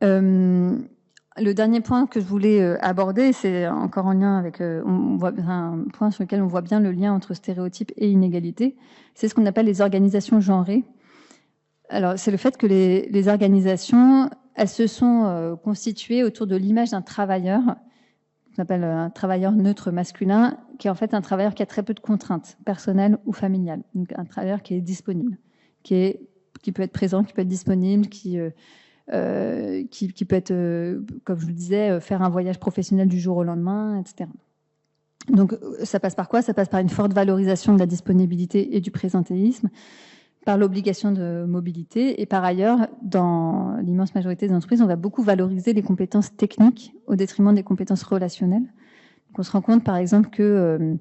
Le dernier point que je voulais aborder, c'est encore en lien avec un point sur lequel on voit bien le lien entre stéréotypes et inégalité. C'est ce qu'on appelle les organisations genrées. Alors, c'est le fait que les organisations, elles se sont constituées autour de l'image d'un travailleur, qu'on appelle un travailleur neutre masculin, qui est en fait un travailleur qui a très peu de contraintes personnelles ou familiales. Donc un travailleur qui est disponible, qui peut être présent, qui peut être disponible, qui peut être, comme je le disais, faire un voyage professionnel du jour au lendemain, etc. Donc ça passe par quoi? Ça passe par une forte valorisation de la disponibilité et du présentéisme, par l'obligation de mobilité. Et par ailleurs, dans l'immense majorité des entreprises, on va beaucoup valoriser les compétences techniques au détriment des compétences relationnelles. Donc on se rend compte, par exemple, que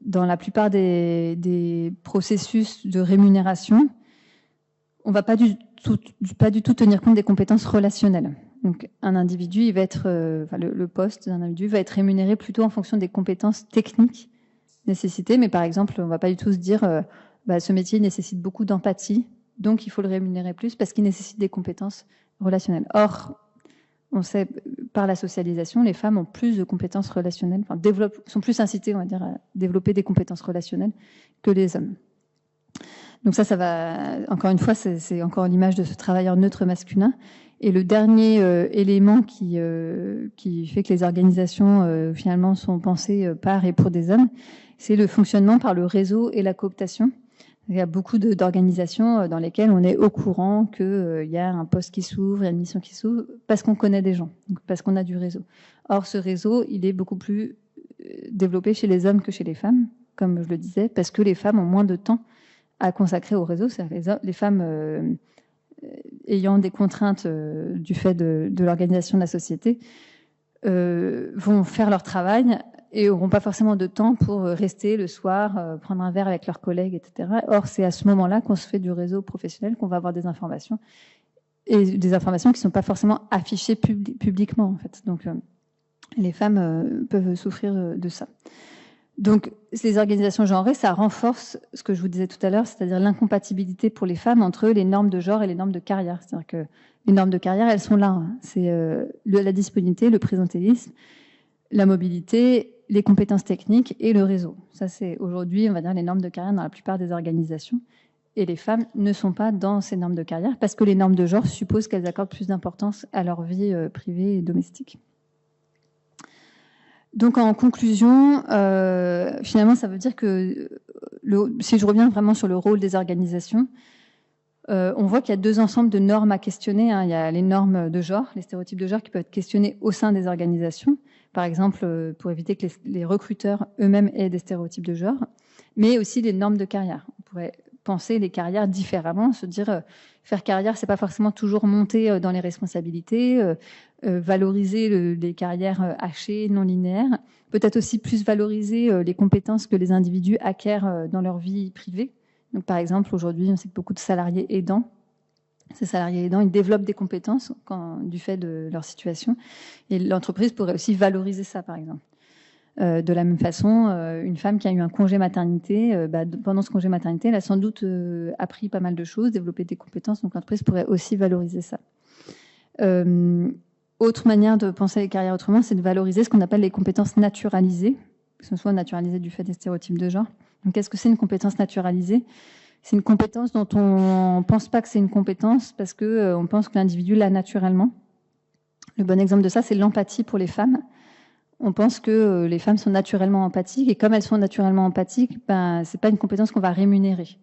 dans la plupart des processus de rémunération, on ne va pas du tout tenir compte des compétences relationnelles. Donc un individu, il va être, le poste d'un individu va être rémunéré plutôt en fonction des compétences techniques nécessitées. Mais par exemple, on ne va pas du tout se dire ce métier nécessite beaucoup d'empathie, donc il faut le rémunérer plus parce qu'il nécessite des compétences relationnelles. Or, on sait, par la socialisation, les femmes ont plus de compétences relationnelles, sont plus incitées, on va dire, à développer des compétences relationnelles que les hommes. Donc ça va, encore une fois, c'est encore l'image de ce travailleur neutre masculin. Et le dernier élément qui fait que les organisations, finalement, sont pensées par et pour des hommes, c'est le fonctionnement par le réseau et la cooptation. Il y a beaucoup d'organisations dans lesquelles on est au courant qu'il y a un poste qui s'ouvre, il y a une mission qui s'ouvre, parce qu'on connaît des gens, donc parce qu'on a du réseau. Or, ce réseau, il est beaucoup plus développé chez les hommes que chez les femmes, comme je le disais, parce que les femmes ont moins de temps à consacrer au réseau. C'est-à-dire les femmes ayant des contraintes du fait de l'organisation de la société vont faire leur travail et n'auront pas forcément de temps pour rester le soir, prendre un verre avec leurs collègues, etc. Or, c'est à ce moment-là qu'on se fait du réseau professionnel, qu'on va avoir des informations, et des informations qui ne sont pas forcément affichées publiquement, en fait. Donc, les femmes peuvent souffrir de ça. Donc, les organisations genrées, ça renforce ce que je vous disais tout à l'heure, c'est-à-dire l'incompatibilité pour les femmes entre les normes de genre et les normes de carrière. C'est-à-dire que les normes de carrière, elles sont là. Hein. C'est la disponibilité, le présentéisme, la mobilité, les compétences techniques et le réseau. Ça, c'est aujourd'hui, on va dire, les normes de carrière dans la plupart des organisations. Et les femmes ne sont pas dans ces normes de carrière parce que les normes de genre supposent qu'elles accordent plus d'importance à leur vie privée et domestique. Donc, en conclusion, finalement, ça veut dire que si je reviens vraiment sur le rôle des organisations, on voit qu'il y a deux ensembles de normes à questionner. Hein. Il y a les normes de genre, les stéréotypes de genre qui peuvent être questionnés au sein des organisations. Par exemple, pour éviter que les recruteurs eux-mêmes aient des stéréotypes de genre, mais aussi les normes de carrière. On pourrait penser les carrières différemment, se dire faire carrière, c'est pas forcément toujours monter dans les responsabilités, valoriser les carrières hachées, non linéaires, peut-être aussi plus valoriser les compétences que les individus acquièrent dans leur vie privée, Donc, par exemple, aujourd'hui, on sait que beaucoup de salariés aidants, ces salariés aidants, ils développent des compétences du fait de leur situation. Et l'entreprise pourrait aussi valoriser ça, par exemple. De la même façon, une femme qui a eu un congé maternité, pendant ce congé maternité, elle a sans doute appris pas mal de choses, développé des compétences, donc l'entreprise pourrait aussi valoriser ça. Autre manière de penser les carrières autrement, c'est de valoriser ce qu'on appelle les compétences naturalisées, que ce soit naturalisées du fait des stéréotypes de genre. Donc, qu'est-ce que c'est une compétence naturalisée ? C'est une compétence dont on ne pense pas que c'est une compétence parce qu'on pense que l'individu l'a naturellement. Le bon exemple de ça, c'est l'empathie pour les femmes. On pense que les femmes sont naturellement empathiques et comme elles sont naturellement empathiques, c'est pas une compétence qu'on va rémunérer.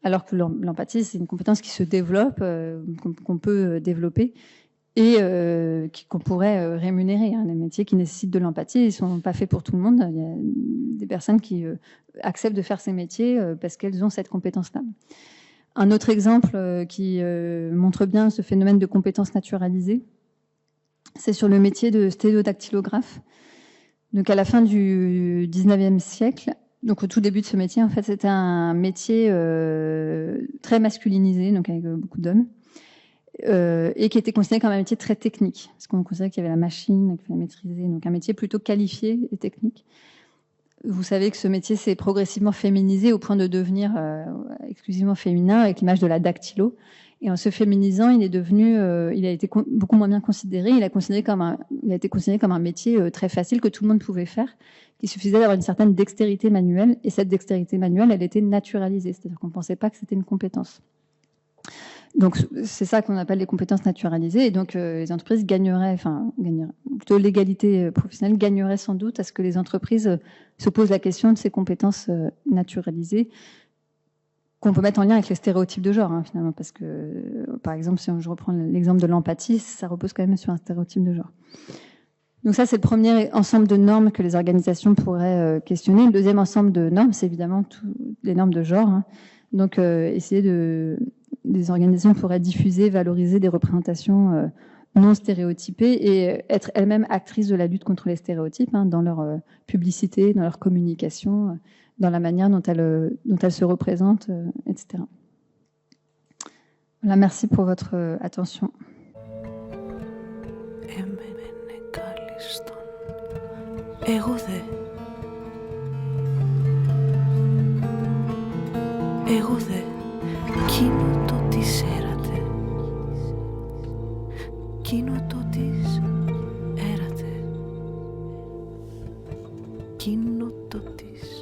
Alors que l'empathie, c'est une compétence qui se développe, qu'on peut développer et qu'on pourrait rémunérer. Les métiers qui nécessitent de l'empathie, ils sont pas faits pour tout le monde. Il y a des personnes qui acceptent de faire ces métiers parce qu'elles ont cette compétence-là. Un autre exemple qui montre bien ce phénomène de compétence naturalisée, c'est sur le métier de sténodactylographe. Donc à la fin du 19e siècle, donc au tout début de ce métier, en fait, c'était un métier très masculinisé, donc avec beaucoup d'hommes, et qui était considéré comme un métier très technique, parce qu'on considérait qu'il y avait la machine, qu'il fallait maîtriser, donc un métier plutôt qualifié et technique. Vous savez que ce métier s'est progressivement féminisé au point de devenir exclusivement féminin, avec l'image de la dactylo. Et en se féminisant, il a été beaucoup moins bien considéré. Il a été considéré comme un métier très facile que tout le monde pouvait faire, qu'il suffisait d'avoir une certaine dextérité manuelle. Et cette dextérité manuelle, elle était naturalisée, c'est-à-dire qu'on ne pensait pas que c'était une compétence. Donc c'est ça qu'on appelle les compétences naturalisées. Et donc les entreprises plutôt l'égalité professionnelle gagnerait sans doute à ce que les entreprises se posent la question de ces compétences naturalisées, qu'on peut mettre en lien avec les stéréotypes de genre, finalement, parce que, par exemple, si je reprends l'exemple de l'empathie, ça repose quand même sur un stéréotype de genre. Donc ça, c'est le premier ensemble de normes que les organisations pourraient questionner. Le deuxième ensemble de normes, c'est évidemment les normes de genre. Donc, les organisations pourraient diffuser, valoriser des représentations non stéréotypées et être elles-mêmes actrices de la lutte contre les stéréotypes dans leur publicité, dans leur communication, dans la manière dont elles se représentent, etc. Voilà, merci pour votre attention. Εκείνο το της